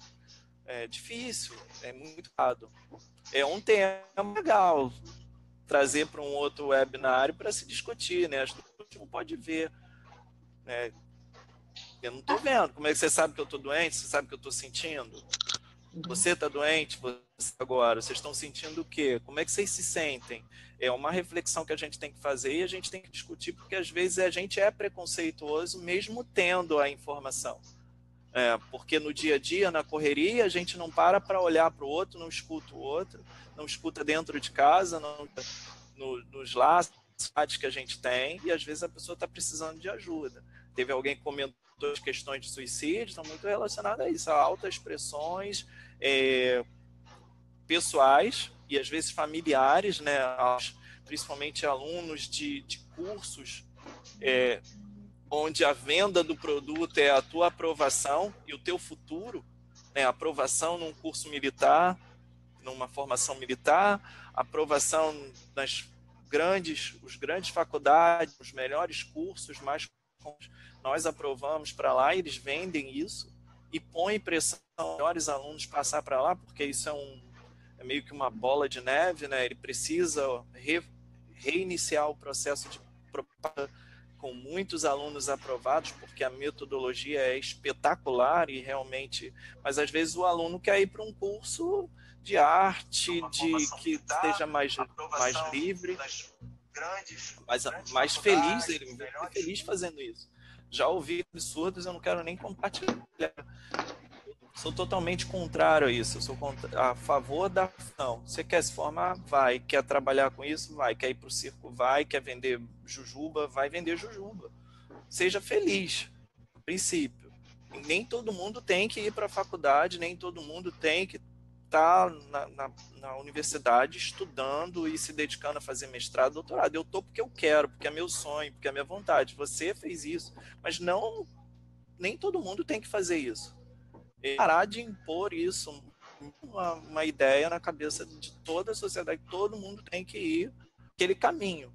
É difícil, é muito complicado. É um tema legal trazer para um outro webinário para se discutir, né? As pessoas não podem ver, né? Eu não tô vendo. Como é que você sabe que eu tô doente? Você sabe que eu tô sentindo? Você tá doente? Você agora? Vocês estão sentindo o quê? Como é que vocês se sentem? É uma reflexão que a gente tem que fazer e a gente tem que discutir, porque às vezes a gente é preconceituoso mesmo tendo a informação. Porque no dia a dia, na correria, a gente não para olhar para o outro, não escuta o outro, não escuta dentro de casa, nos laços que a gente tem, e às vezes a pessoa está precisando de ajuda. Teve alguém que comentou as questões de suicídio, estão muito relacionadas a isso, a altas pressões pessoais e às vezes familiares, né, principalmente alunos de cursos onde a venda do produto é a tua aprovação e o teu futuro, né, aprovação num curso militar, numa formação militar, aprovação nas grandes faculdades, os melhores cursos, nós aprovamos para lá, eles vendem isso e põem pressão nos melhores alunos passar para lá, porque isso é meio que uma bola de neve, né? Ele precisa reiniciar o processo de propaganda com muitos alunos aprovados, porque a metodologia é espetacular e realmente, mas às vezes o aluno quer ir para um curso de arte, que esteja mais livre, mais feliz, ele vai ser feliz fazendo isso. Já ouvi absurdos, eu não quero nem compartilhar. Sou totalmente contrário a isso. Eu sou a favor da ação. Você quer se formar? Vai. Quer trabalhar com isso? Vai. Quer ir para o circo? Vai. Quer vender jujuba? Vai vender jujuba. Seja feliz, no princípio. E nem todo mundo tem que ir para a faculdade, nem todo mundo tem que estar na universidade estudando e se dedicando a fazer mestrado, doutorado. Eu estou porque eu quero, porque é meu sonho, porque é minha vontade. Você fez isso, mas nem todo mundo tem que fazer isso. Parar de impor isso, uma ideia na cabeça de toda a sociedade, todo mundo tem que ir aquele caminho.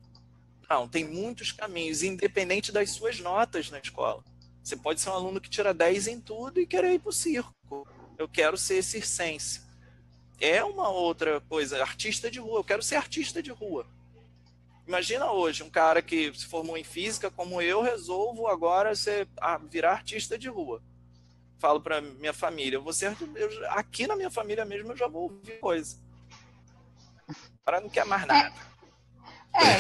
Não, tem muitos caminhos, independente das suas notas na escola. Você pode ser um aluno que tira 10 em tudo e querer ir para o circo. Eu quero ser circense. É uma outra coisa, artista de rua, eu quero ser artista de rua. Imagina hoje um cara que se formou em física, como eu, resolvo agora virar artista de rua. Falo para minha família, aqui na minha família mesmo eu já vou ouvir coisa. Para não quer mais nada.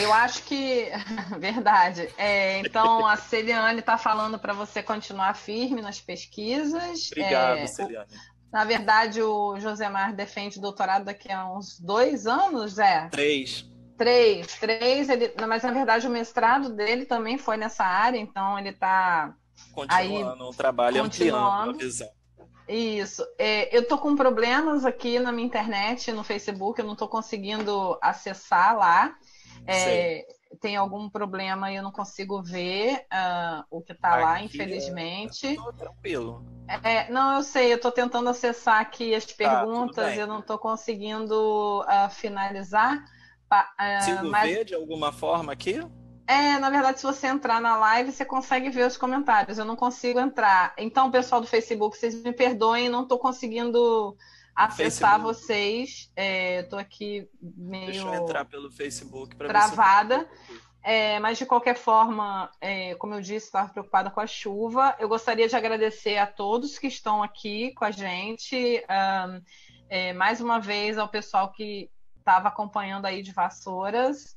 Eu acho que verdade. Então a Celiane está falando para você continuar firme nas pesquisas. Obrigado, Celiane. Na verdade, o Josemar defende doutorado daqui a uns 2 anos, 3. Mas na verdade o mestrado dele também foi nessa área, então ele está continuando o trabalho, ampliando a visão. Isso. Eu tô com problemas aqui na minha internet, no Facebook, eu não tô conseguindo acessar lá. Tem algum problema e eu não consigo ver o que tá lá, infelizmente. Tô tranquilo. Não, eu sei, eu tô tentando acessar aqui as perguntas, eu não tô conseguindo finalizar. Consigo ver de alguma forma aqui? Na verdade, se você entrar na live, você consegue ver os comentários. Eu não consigo entrar. Então, pessoal do Facebook, vocês me perdoem, não estou conseguindo acessar vocês. Eu estou aqui meio Deixa eu entrar pelo Facebook para travada. Mas, de qualquer forma, como eu disse, estava preocupada com a chuva. Eu gostaria de agradecer a todos que estão aqui com a gente. Mais uma vez, ao pessoal que estava acompanhando aí de Vassouras.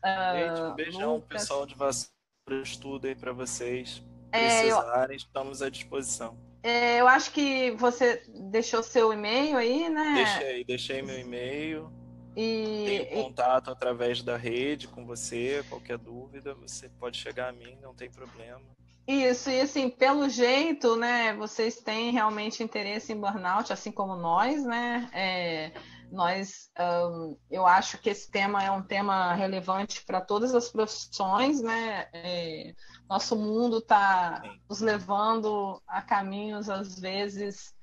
Um beijão, Lucas. Pessoal de Vassouras, tudo aí para vocês. Precisarem, estamos à disposição. Eu acho que você deixou seu e-mail aí, né? Deixei meu e-mail. Tenho contato através da rede com você. Qualquer dúvida, você pode chegar a mim, não tem problema. Isso, e assim, pelo jeito, né, vocês têm realmente interesse em burnout, assim como nós, né? Eu acho que esse tema é um tema relevante para todas as profissões, né? Nosso mundo está nos levando a caminhos, às vezes,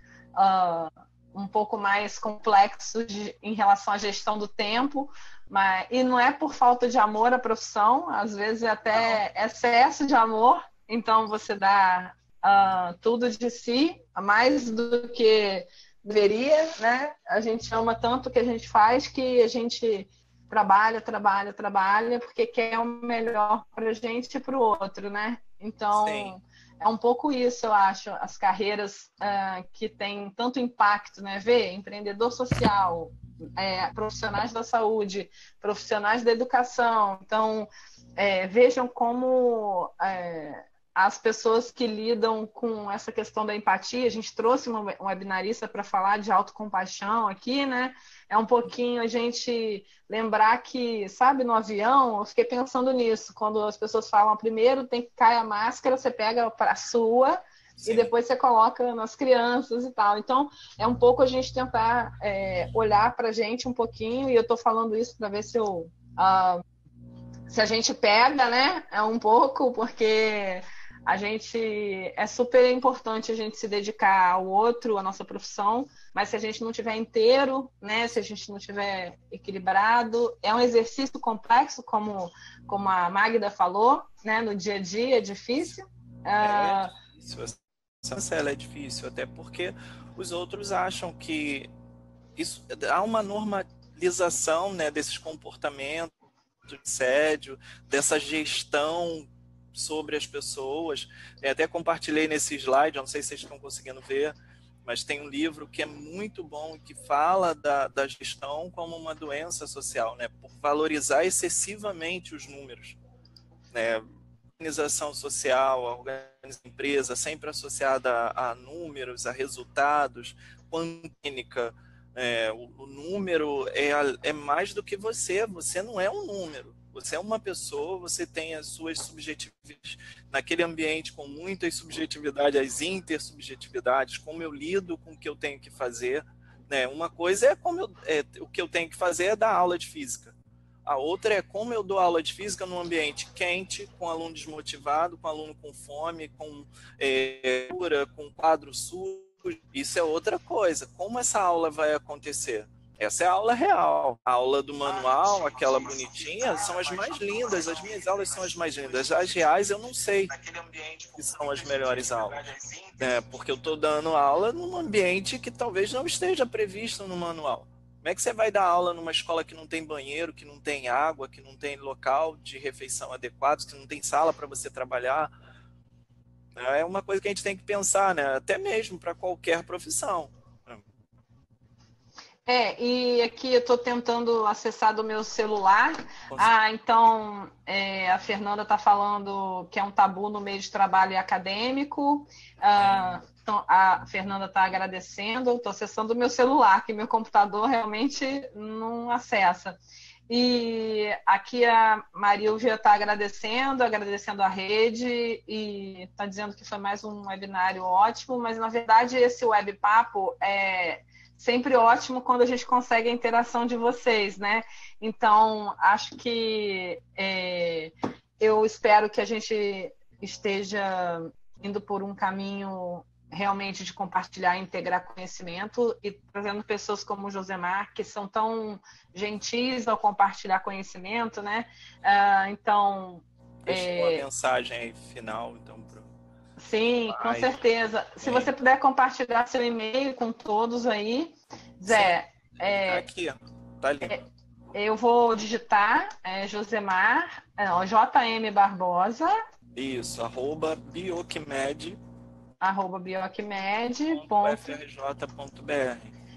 um pouco mais complexos em relação à gestão do tempo, e não é por falta de amor à profissão, às vezes é até excesso de amor, então você dá tudo de si, mais do que deveria, né? A gente ama tanto o que a gente faz que a gente trabalha, porque quer o melhor para a gente e para o outro, né? Então, sim, é um pouco isso, eu acho, as carreiras que têm tanto impacto, né? Empreendedor social, profissionais da saúde, profissionais da educação. Então, vejam como as pessoas que lidam com essa questão da empatia, a gente trouxe uma webinarista para falar de autocompaixão aqui, né? É um pouquinho a gente lembrar que, sabe, no avião, eu fiquei pensando nisso, quando as pessoas falam, primeiro tem que cair a máscara, você pega para a sua, sim, e depois você coloca nas crianças e tal. Então, é um pouco a gente tentar olhar para a gente um pouquinho, e eu estou falando isso para ver se a gente pega, né? Um pouco, porque a gente é super importante a gente se dedicar ao outro, à nossa profissão, mas se a gente não tiver inteiro, né, se a gente não tiver equilibrado, é um exercício complexo, como a Magda falou, né, no dia a dia é difícil. É difícil, ela é difícil, até porque os outros acham que há uma normalização, né, desses comportamentos, de assédio, dessa gestão sobre as pessoas. Eu até compartilhei nesse slide, não sei se vocês estão conseguindo ver, mas tem um livro que é muito bom, que fala da gestão como uma doença social, né? Por valorizar excessivamente os números, né? A organização social, a empresa sempre associada a números, a resultados, quantênica. O número é mais do que você não é um número. Você é uma pessoa, você tem as suas subjetividades naquele ambiente com muitas subjetividades, as intersubjetividades, como eu lido com o que eu tenho que fazer. Né? Uma coisa o que eu tenho que fazer é dar aula de física. A outra é como eu dou aula de física num ambiente quente, com aluno desmotivado, com aluno com fome, com quadro sujo. Isso é outra coisa. Como essa aula vai acontecer? Essa é a aula real. A aula do manual, aquela bonitinha, são as mais lindas. As minhas aulas são as mais lindas. As reais eu não sei se são as melhores aulas. Porque eu estou dando aula num ambiente que talvez não esteja previsto no manual. Como é que você vai dar aula numa escola que não tem banheiro, que não tem água, que não tem local de refeição adequado, que não tem sala para você trabalhar? É uma coisa que a gente tem que pensar, né? Até mesmo para qualquer profissão. E aqui eu estou tentando acessar do meu celular. Então a Fernanda está falando que é um tabu no meio de trabalho acadêmico. Então, a Fernanda está agradecendo. Estou acessando o meu celular, que meu computador realmente não acessa. E aqui a Marilvia está agradecendo a rede e está dizendo que foi mais um webinário ótimo, mas na verdade esse webpapo é sempre ótimo quando a gente consegue a interação de vocês, né? Então, acho que eu espero que a gente esteja indo por um caminho realmente de compartilhar e integrar conhecimento e trazendo pessoas como o Josemar, que são tão gentis ao compartilhar conhecimento, né? Então... Deixa uma mensagem aí final, então, Sim, com certeza. Se você puder compartilhar seu e-mail com todos aí, Zé. Tá aqui, ó. Tá ali. Eu vou digitar Josemar, JM Barbosa. Isso, @biocmed. @biocmed.frj.br.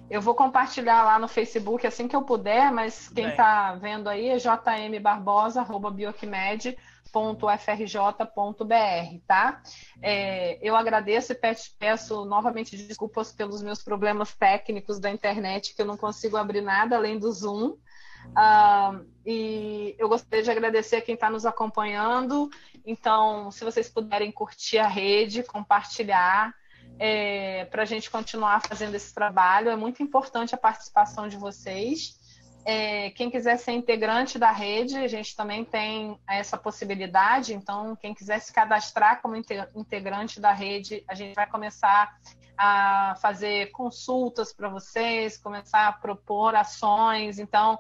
Eu vou compartilhar lá no Facebook assim que eu puder, mas quem está vendo aí é JM Barbosa, @biocmed.frj.br, tá? Eu agradeço e peço novamente desculpas pelos meus problemas técnicos da internet, que eu não consigo abrir nada além do Zoom. E eu gostaria de agradecer a quem está nos acompanhando. Então, se vocês puderem curtir a rede, compartilhar, para a gente continuar fazendo esse trabalho, é muito importante a participação de vocês. Quem quiser ser integrante da rede, a gente também tem essa possibilidade. Então, quem quiser se cadastrar como integrante da rede, a gente vai começar a fazer consultas para vocês, começar a propor ações. Então,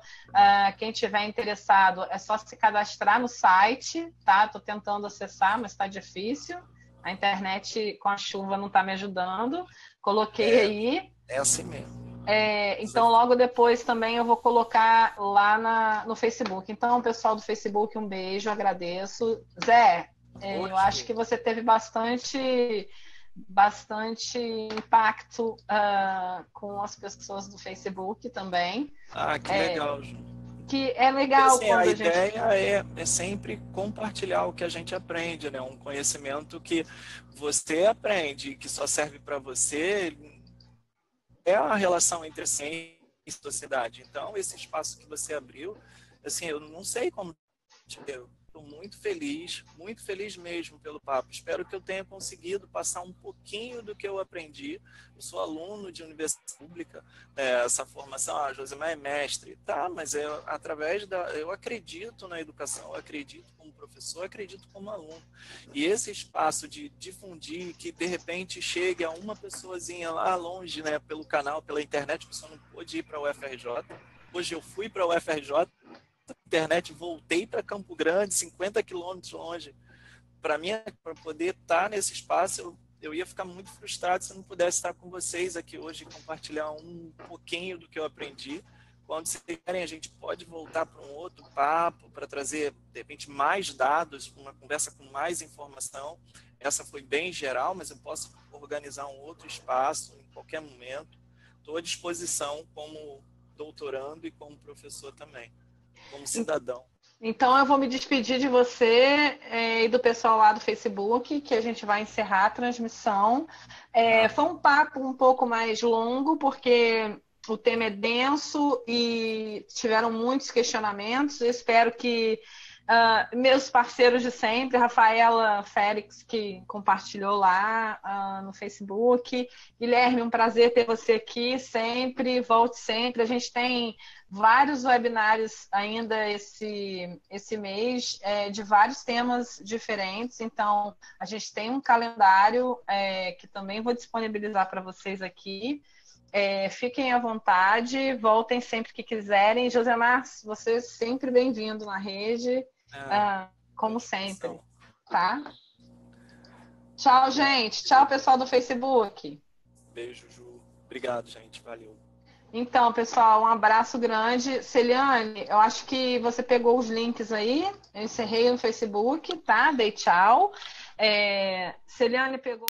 quem tiver interessado, é só se cadastrar no site, tá? Estou tentando acessar, mas está difícil. A internet com a chuva não está me ajudando. Coloquei aí. É assim mesmo. Então, logo depois também eu vou colocar lá no Facebook. Então, pessoal do Facebook, um beijo, agradeço. Zé, eu acho que você teve bastante impacto com as pessoas do Facebook também. Que legal, Ju. Que é legal assim, quando a ideia é sempre compartilhar o que a gente aprende, né? Um conhecimento que você aprende, que só serve para você, é a relação entre ciência e sociedade. Então, esse espaço que você abriu, assim, eu não sei como... Estou muito feliz mesmo pelo papo. Espero que eu tenha conseguido passar um pouquinho do que eu aprendi. Eu sou aluno de universidade pública, essa formação, a Josemar é mestre, tá? Mas eu acredito na educação, eu acredito como professor, eu acredito como aluno. E esse espaço de difundir, que de repente chegue a uma pessoazinha lá longe, né, pelo canal, pela internet, a pessoa não pôde ir para a UFRJ. Hoje eu fui para a UFRJ, internet, voltei para Campo Grande, 50 quilômetros longe. Para poder estar nesse espaço, eu ia ficar muito frustrado se eu não pudesse estar com vocês aqui hoje e compartilhar um pouquinho do que eu aprendi Quando vocês querem, a gente pode voltar para um outro papo, para trazer, de repente, mais dados, uma conversa com mais informação. Essa foi bem geral, mas eu posso organizar um outro espaço em qualquer momento. Estou à disposição como doutorando e como professor também, como cidadão. Então, eu vou me despedir de você e do pessoal lá do Facebook, que a gente vai encerrar a transmissão. Foi um papo um pouco mais longo, porque o tema é denso e tiveram muitos questionamentos. Eu espero que meus parceiros de sempre, Rafaela Félix, que compartilhou lá no Facebook. Guilherme, um prazer ter você aqui sempre, volte sempre. A gente tem vários webinários ainda esse mês, de vários temas diferentes. Então, a gente tem um calendário que também vou disponibilizar para vocês aqui. Fiquem à vontade, voltem sempre que quiserem. Josemar, você é sempre bem-vindo na rede, como sempre, tá? Tchau, gente. Tchau, pessoal do Facebook. Beijo, Ju. Obrigado, gente. Valeu. Então, pessoal, um abraço grande. Celiane, eu acho que você pegou os links aí. Eu encerrei no Facebook, tá? Dei tchau. Celiane pegou.